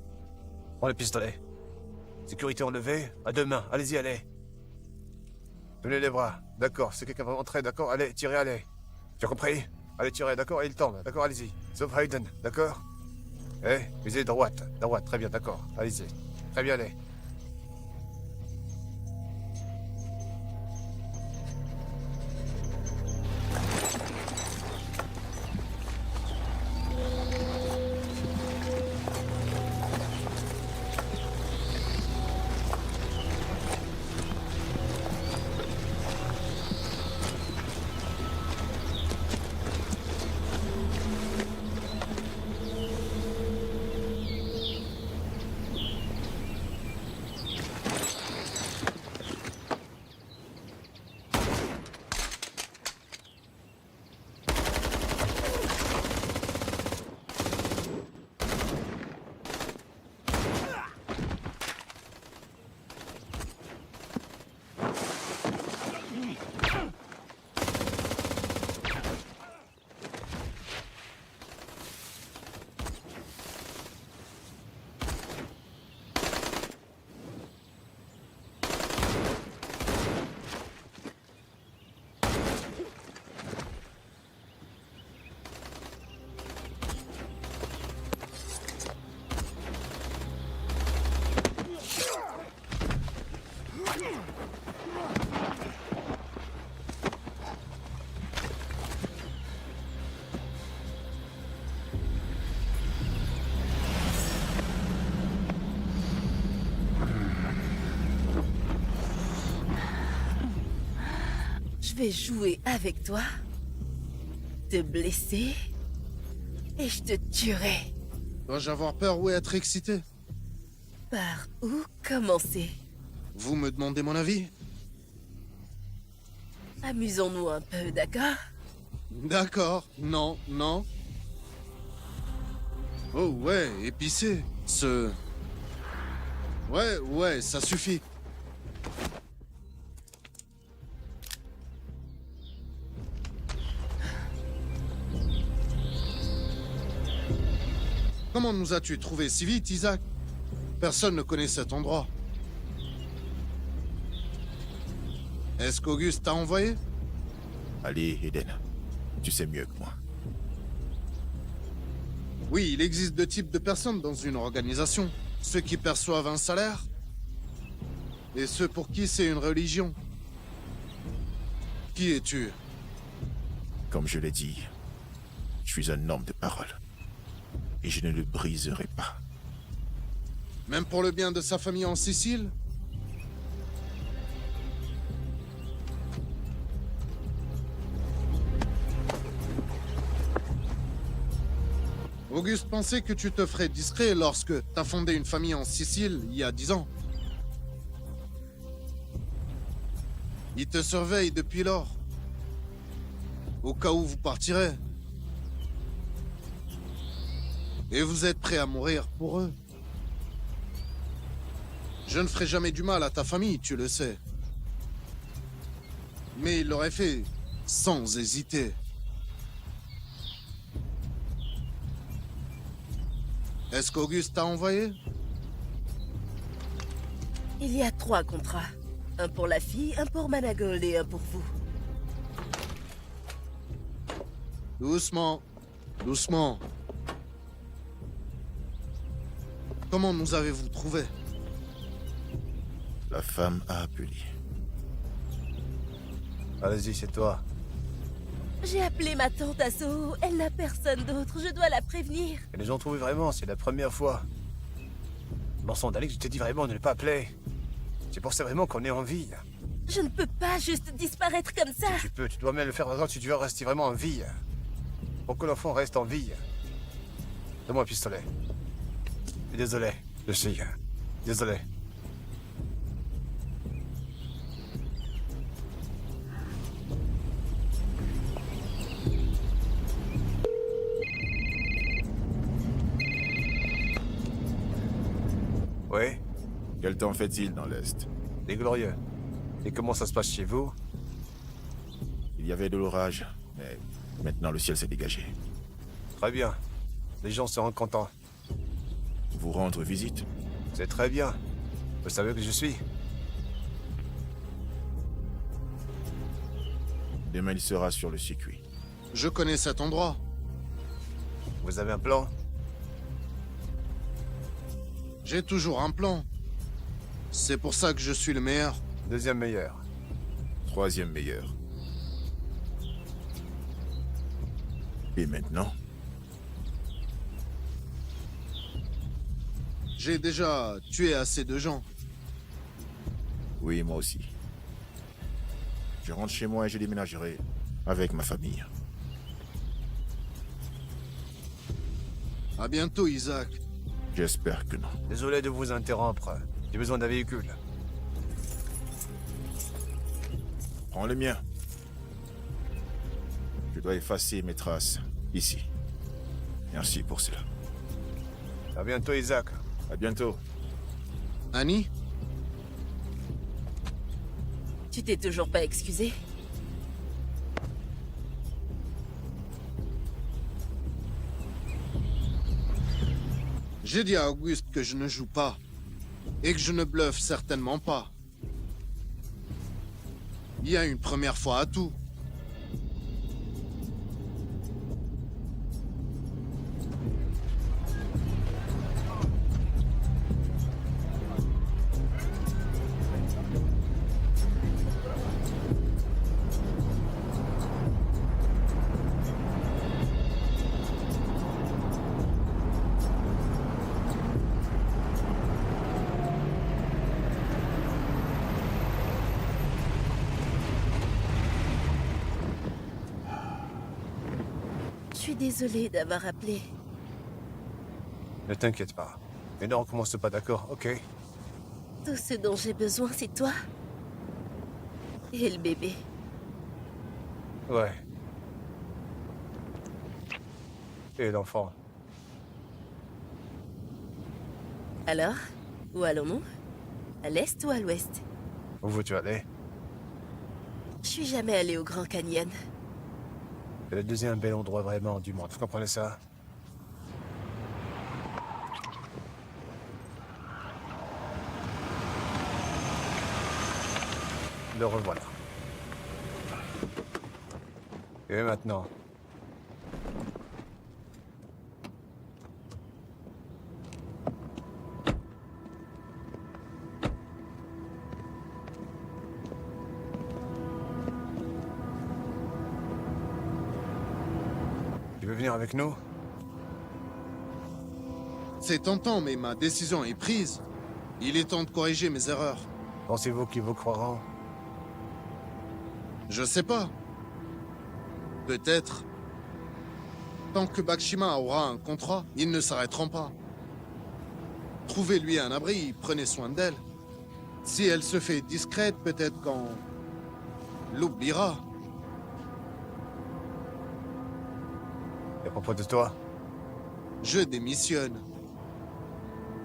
Prends le pistolet. Sécurité enlevée, à deux mains, allez-y, allez. Tenez les bras, d'accord, c'est quelqu'un va rentrer, d'accord, allez, tirez, allez. Tu as compris? Allez, tirez, d'accord, et il tombe, d'accord, allez-y. Sauf Hayden, d'accord? Visez droite, très bien, d'accord, allez-y. Très bien, allez. Je vais jouer avec toi, te blesser, et je te tuerai. Dois-je avoir peur ou être excité? Par où commencer? Vous me demandez mon avis? Amusons-nous un peu, d'accord? D'accord, non, non. Oh ouais, épicé. Ouais, ça suffit. Comment nous as-tu trouvé si vite, Isaac? Personne ne connaît cet endroit. Est-ce qu'Auguste t'a envoyé? Allez, Eden. Tu sais mieux que moi. Oui, il existe deux types de personnes dans une organisation. Ceux qui perçoivent un salaire et ceux pour qui c'est une religion. Qui es-tu? Comme je l'ai dit, je suis un homme de parole. Et je ne le briserai pas. Même pour le bien de sa famille en Sicile? Auguste pensait que tu te ferais discret lorsque t'as fondé une famille en Sicile il y a 10 ans. Il te surveille depuis lors. Au cas où vous partirez. Et vous êtes prêt à mourir pour eux. Je ne ferai jamais du mal à ta famille, tu le sais. Mais il l'aurait fait sans hésiter. Est-ce qu'Auguste t'a envoyé? Il y a 3 contrats. Un pour la fille, un pour Managol et un pour vous. Doucement, doucement. Comment nous avez-vous trouvés? La femme a appelé. Allez-y, c'est toi. J'ai appelé ma tante Asso, elle n'a personne d'autre, je dois la prévenir. Et les gens trouvent vraiment, c'est la première fois. Bon sang d'Alex, je t'ai dit vraiment de ne pas appeler. C'est pour ça vraiment qu'on est en vie. Je ne peux pas juste disparaître comme ça. Tu peux, tu dois même le faire par exemple si tu veux rester vraiment en vie. Pour que l'enfant reste en vie. Donne-moi un pistolet. Et désolé, je sais. Désolé. Oui, Quel temps fait-il dans l'Est? des glorieux. Et comment ça se passe chez vous? Il y avait de l'orage, mais maintenant le ciel s'est dégagé. Très bien. Les gens seront contents. Vous rendre visite? C'est très bien. Vous savez que je suis. Demain, il sera sur le circuit. Je connais cet endroit. Vous avez un plan? J'ai toujours un plan. C'est pour ça que je suis le meilleur. Deuxième meilleur. Troisième meilleur. Et maintenant? J'ai déjà tué assez de gens. Oui, moi aussi. Je rentre chez moi et je déménagerai avec ma famille. À bientôt, Isaac. J'espère que non. Désolé de vous interrompre. J'ai besoin d'un véhicule. Prends le mien. Je dois effacer mes traces ici. Merci pour cela. À bientôt, Isaac. À bientôt. Annie? Tu t'es toujours pas excusé? J'ai dit à Auguste que je ne joue pas. Et que je ne bluffe certainement pas. Il y a une première fois à tout. Je suis désolée d'avoir appelé. Ne t'inquiète pas. Et ne recommence pas, d'accord? Ok. Tout ce dont j'ai besoin, c'est toi. Et le bébé. Ouais. Et l'enfant. Alors, où allons-nous? À l'est ou à l'ouest? Où veux-tu aller? Je suis jamais allée au Grand Canyon. C'est le deuxième bel endroit vraiment du monde. Vous comprenez ça? Le revoilà. Et maintenant? Tu veux venir avec nous? C'est tentant, mais ma décision est prise. Il est temps de corriger mes erreurs. Pensez-vous qu'ils vous croiront? Je sais pas. Peut-être. Tant que Bakshima aura un contrat, ils ne s'arrêteront pas. Trouvez-lui un abri, prenez soin d'elle. Si elle se fait discrète, peut-être qu'on l'oubliera. Et à propos de toi, Je démissionne.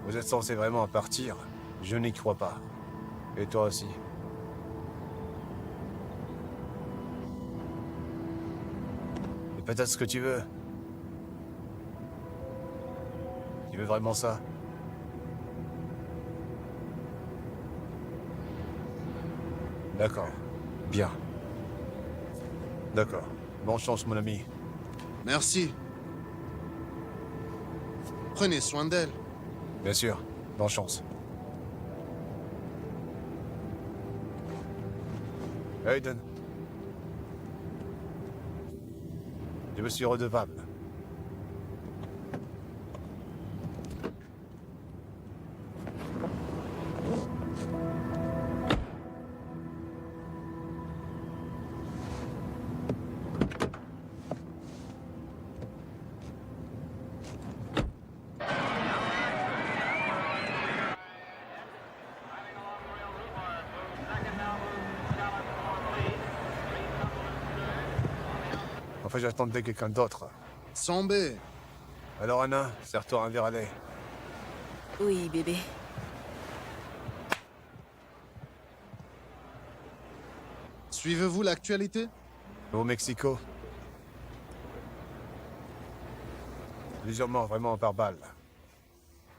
vous êtes censé vraiment partir. Je n'y crois pas. Et toi aussi. Et peut-être ce que tu veux. Tu veux vraiment ça? D'accord. Bien. D'accord. Bonne chance, mon ami. Merci. Prenez soin d'elle. Bien sûr. Bonne chance. Hayden. Je me suis redevable. Enfin, j'attendais quelqu'un d'autre. Sambé. Alors, Anna, serre-toi un verre à lait. Oui, bébé. Suivez-vous l'actualité? Au Mexico. Plusieurs morts vraiment par balle.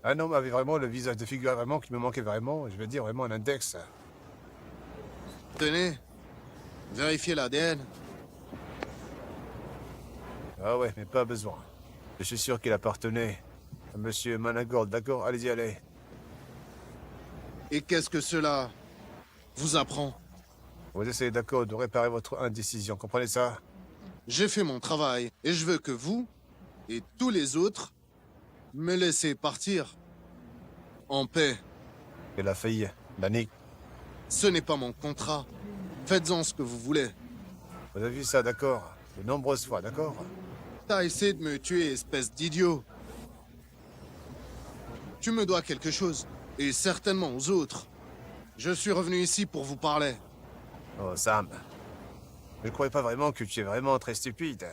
Un homme avait vraiment le visage de figure vraiment qui me manquait vraiment, je veux dire vraiment un index. Tenez, vérifiez l'ADN. Ah ouais, mais pas besoin. Je suis sûr qu'il appartenait à Monsieur Managord, d'accord? Allez-y, allez. Et qu'est-ce que cela vous apprend? Vous essayez d'accord de réparer votre indécision, comprenez ça? J'ai fait mon travail et je veux que vous et tous les autres me laissez partir en paix. Et la fille, Danik, Ce n'est pas mon contrat. Faites-en ce que vous voulez. vous avez vu ça, d'accord? De nombreuses fois, d'accord? T'as essayé de me tuer, espèce d'idiot. Tu me dois quelque chose, et certainement aux autres. Je suis revenu ici pour vous parler. Oh, Sam. Je ne croyais pas vraiment que tu es vraiment très stupide.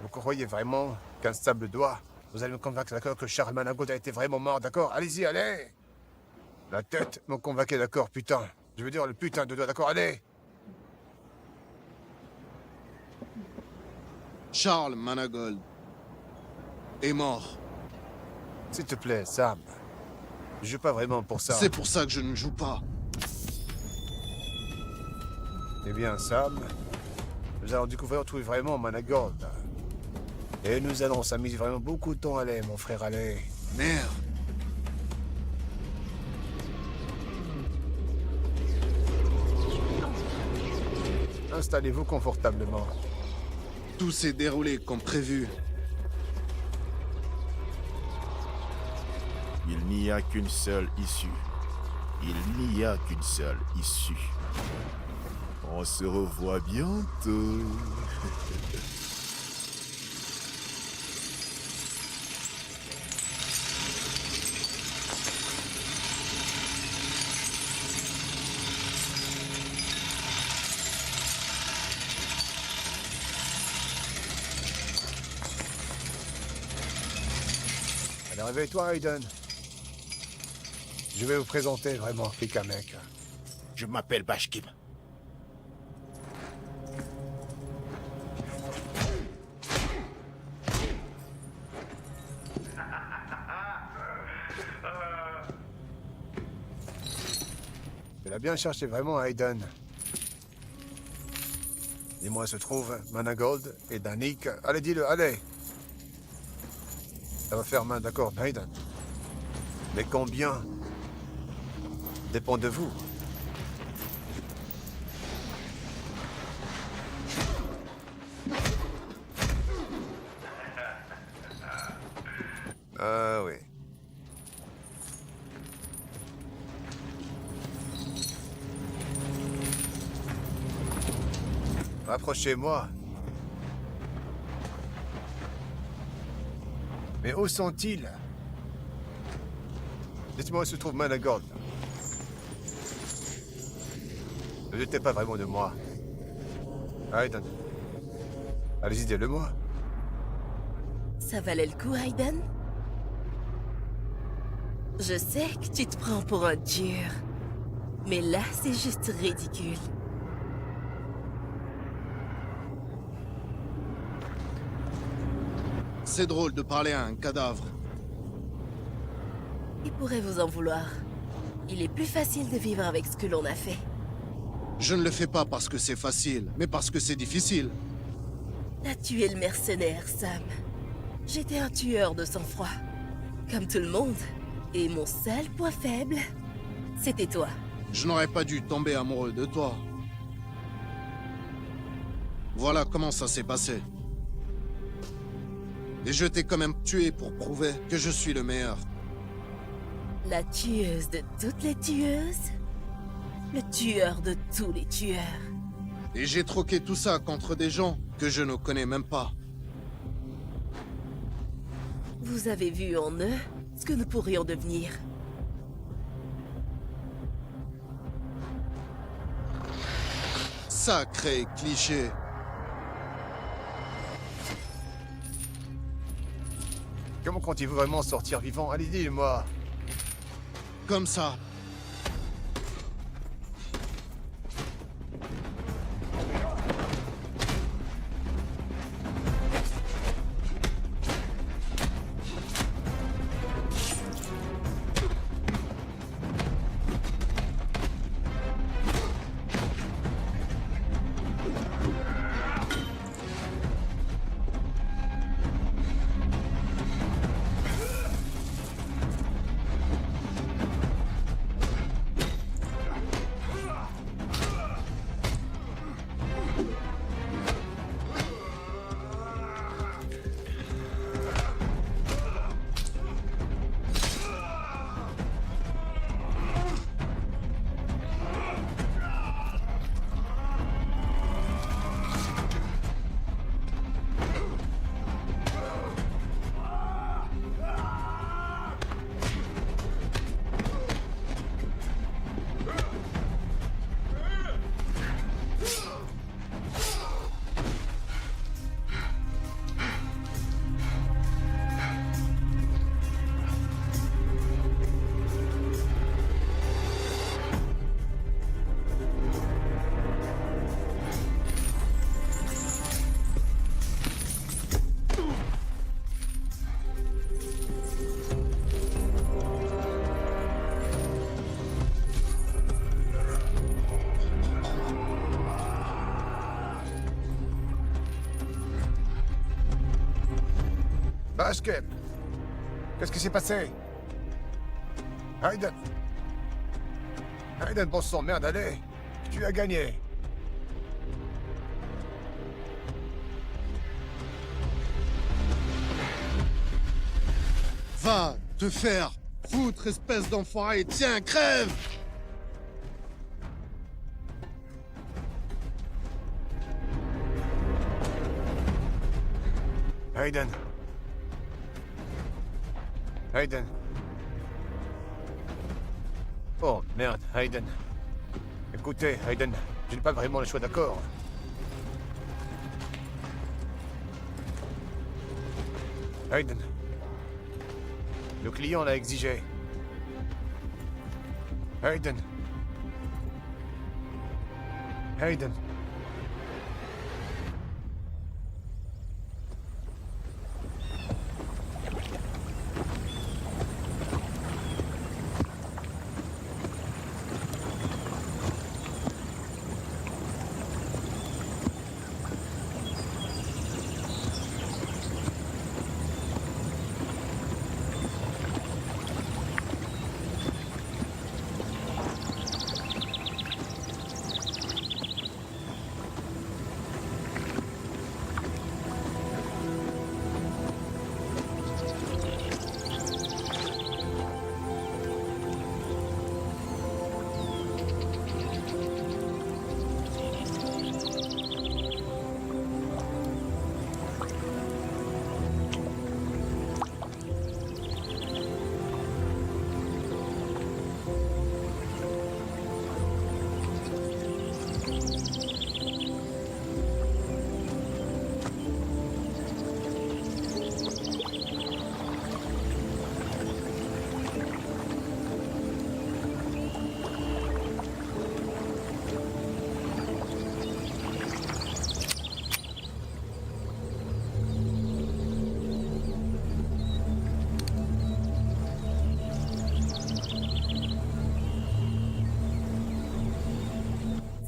Vous croyez vraiment qu'un stable doigt, vous allez me convaincre, d'accord, que Charles Managord a été vraiment mort, d'accord? Allez-y, allez! La tête me convainquait, d'accord, putain. Je veux dire le putain de doigt, d'accord, allez! Charles Managold est mort. S'il te plaît, Sam. Je joue pas vraiment pour ça. C'est pour ça que je ne joue pas. Eh bien, Sam, nous allons découvrir tout vraiment Managord. Et nous allons s'amuser vraiment beaucoup de temps, allez, mon frère, allez. Merde. Installez-vous confortablement. Tout s'est déroulé comme prévu. Il n'y a qu'une seule issue. Il n'y a qu'une seule issue. On se revoit bientôt. Allez, réveille-toi, Aiden. Je vais vous présenter vraiment Kamek. Je m'appelle Bashkim. Il a bien cherché vraiment Aiden. Dis-moi, se trouve Managord et Danik. Allez, dis-le, allez. Ça va faire main, d'accord, Aiden. Mais combien dépend de vous. Ah oui. Rapprochez-moi. Mais où sont-ils? Dites-moi où se trouve Managord. Ne doutez pas vraiment de moi. Aiden. Allez-y, dis-le-moi. Ça valait le coup, Aiden? Je sais que tu te prends pour un dur. Mais là, c'est juste ridicule. C'est drôle de parler à un cadavre. Il pourrait vous en vouloir. Il est plus facile de vivre avec ce que l'on a fait. Je ne le fais pas parce que c'est facile, mais parce que c'est difficile. T'as tué le mercenaire, Sam. J'étais un tueur de sang-froid. Comme tout le monde. Et mon seul point faible, c'était toi. Je n'aurais pas dû tomber amoureux de toi. Voilà comment ça s'est passé. Et je t'ai quand même tué pour prouver que je suis le meilleur. La tueuse de toutes les tueuses? Le tueur de tous les tueurs. Et j'ai troqué tout ça contre des gens que je ne connais même pas. Vous avez vu en eux ce que nous pourrions devenir. Sacré cliché. Comment comptez-vous vraiment sortir vivant? Allez, dis-le-moi. Comme ça. Basket. Qu'est-ce qui s'est passé? Hayden. Hayden, bon sang, merde, allez. Tu as gagné. Va te faire foutre, espèce d'enfoiré. Tiens, crève! Hayden. Hayden. Oh, merde, Hayden. Écoutez, Hayden, je n'ai pas vraiment le choix, d'accord? Hayden. Le client l'a exigé. Hayden. Hayden.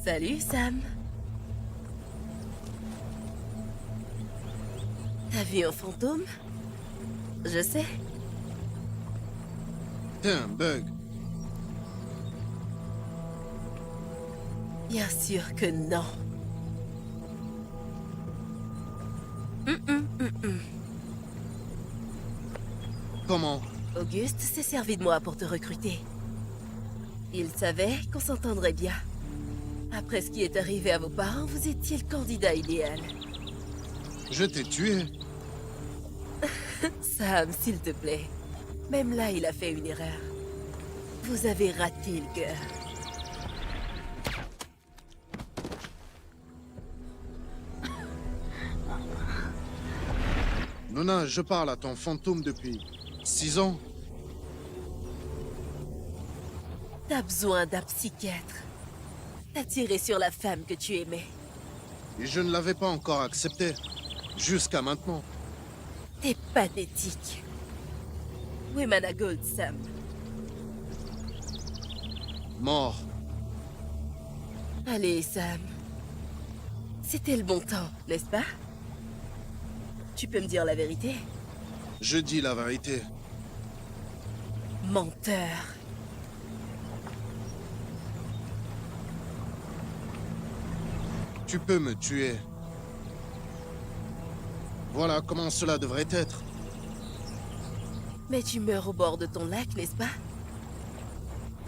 Salut, Sam. T'as vu un fantôme? Je sais. T'es un bug. Bien sûr que non. Comment? Auguste s'est servi de moi pour te recruter. Il savait qu'on s'entendrait bien. Après ce qui est arrivé à vos parents, vous étiez le candidat idéal. Je t'ai tué. Sam, s'il te plaît. Même là, il a fait une erreur. Vous avez raté le cœur. Nona, je parle à ton fantôme depuis 6 ans. T'as besoin d'un psychiatre. T'as tiré sur la femme que tu aimais. Et je ne l'avais pas encore accepté. Jusqu'à maintenant. T'es pathétique. Où est Managold, Sam? Mort. Allez, Sam. C'était le bon temps, n'est-ce pas? Tu peux me dire la vérité? Je dis la vérité. Menteur. Tu peux me tuer. Voilà comment cela devrait être. Mais tu meurs au bord de ton lac, n'est-ce pas?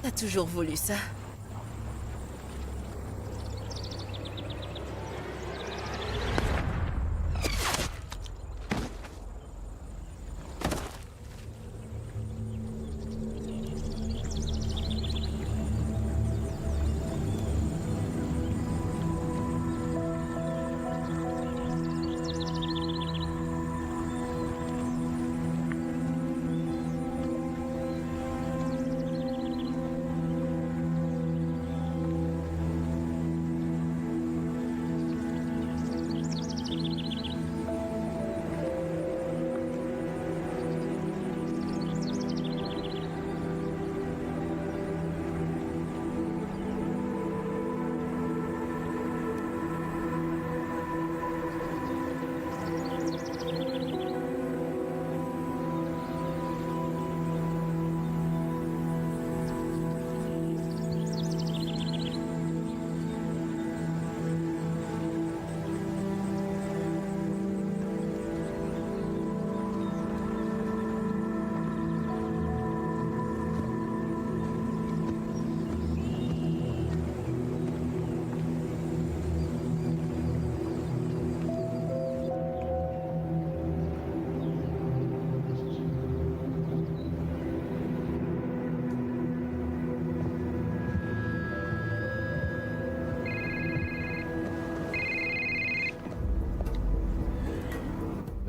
T'as toujours voulu ça.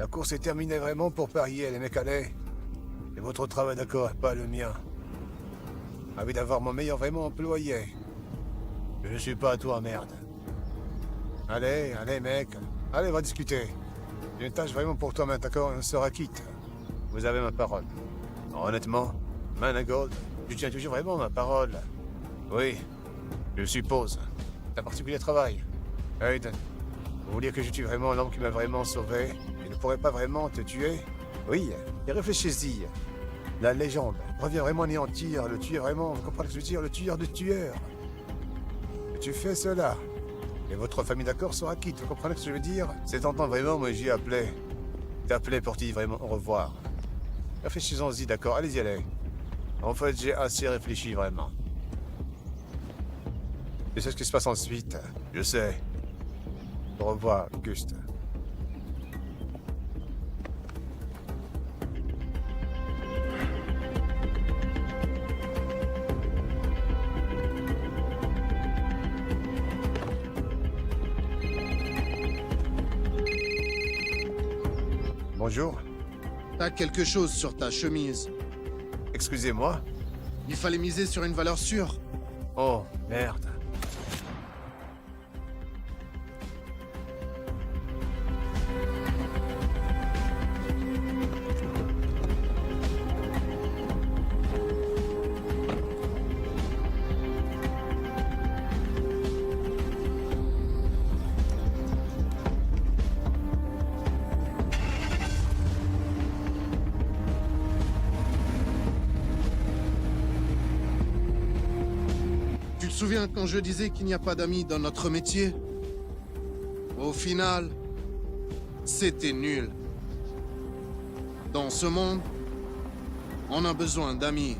La course est terminée vraiment pour parier, les mecs, allez. Et votre travail, d'accord, pas le mien. Envie d'avoir mon meilleur vraiment employé. Je ne suis pas à toi, merde. Allez, allez, mec. Allez, on va discuter. J'ai une tâche vraiment pour toi, maintenant, d'accord, et on sera quitte. Vous avez ma parole. Honnêtement, Managold, je tiens toujours vraiment ma parole. Oui, je suppose. C'est un particulier travail. Aiden, vous voulez que je tue vraiment l'homme qui m'a vraiment sauvé? Il ne pourrait pas vraiment te tuer? Oui, et réfléchissez-y. La légende revient vraiment anéantir le tueur vraiment, vous comprenez ce que je veux dire, le tueur de tueurs. Et tu fais cela. Et votre famille d'accord sera quitte, vous comprenez ce que je veux dire? C'est tentant vraiment, moi j'y appelé. T'ai appelé pour te dire vraiment au revoir. Réfléchissons-y, d'accord, allez-y, allez. En fait, j'ai assez réfléchi vraiment. Tu sais ce qui se passe ensuite? Je sais. Au revoir, Auguste. Bonjour. T'as quelque chose sur ta chemise. Excusez-moi. Il fallait miser sur une valeur sûre. Oh, merde. Tu te souviens quand je disais qu'il n'y a pas d'amis dans notre métier? Au final, c'était nul. Dans ce monde, on a besoin d'amis.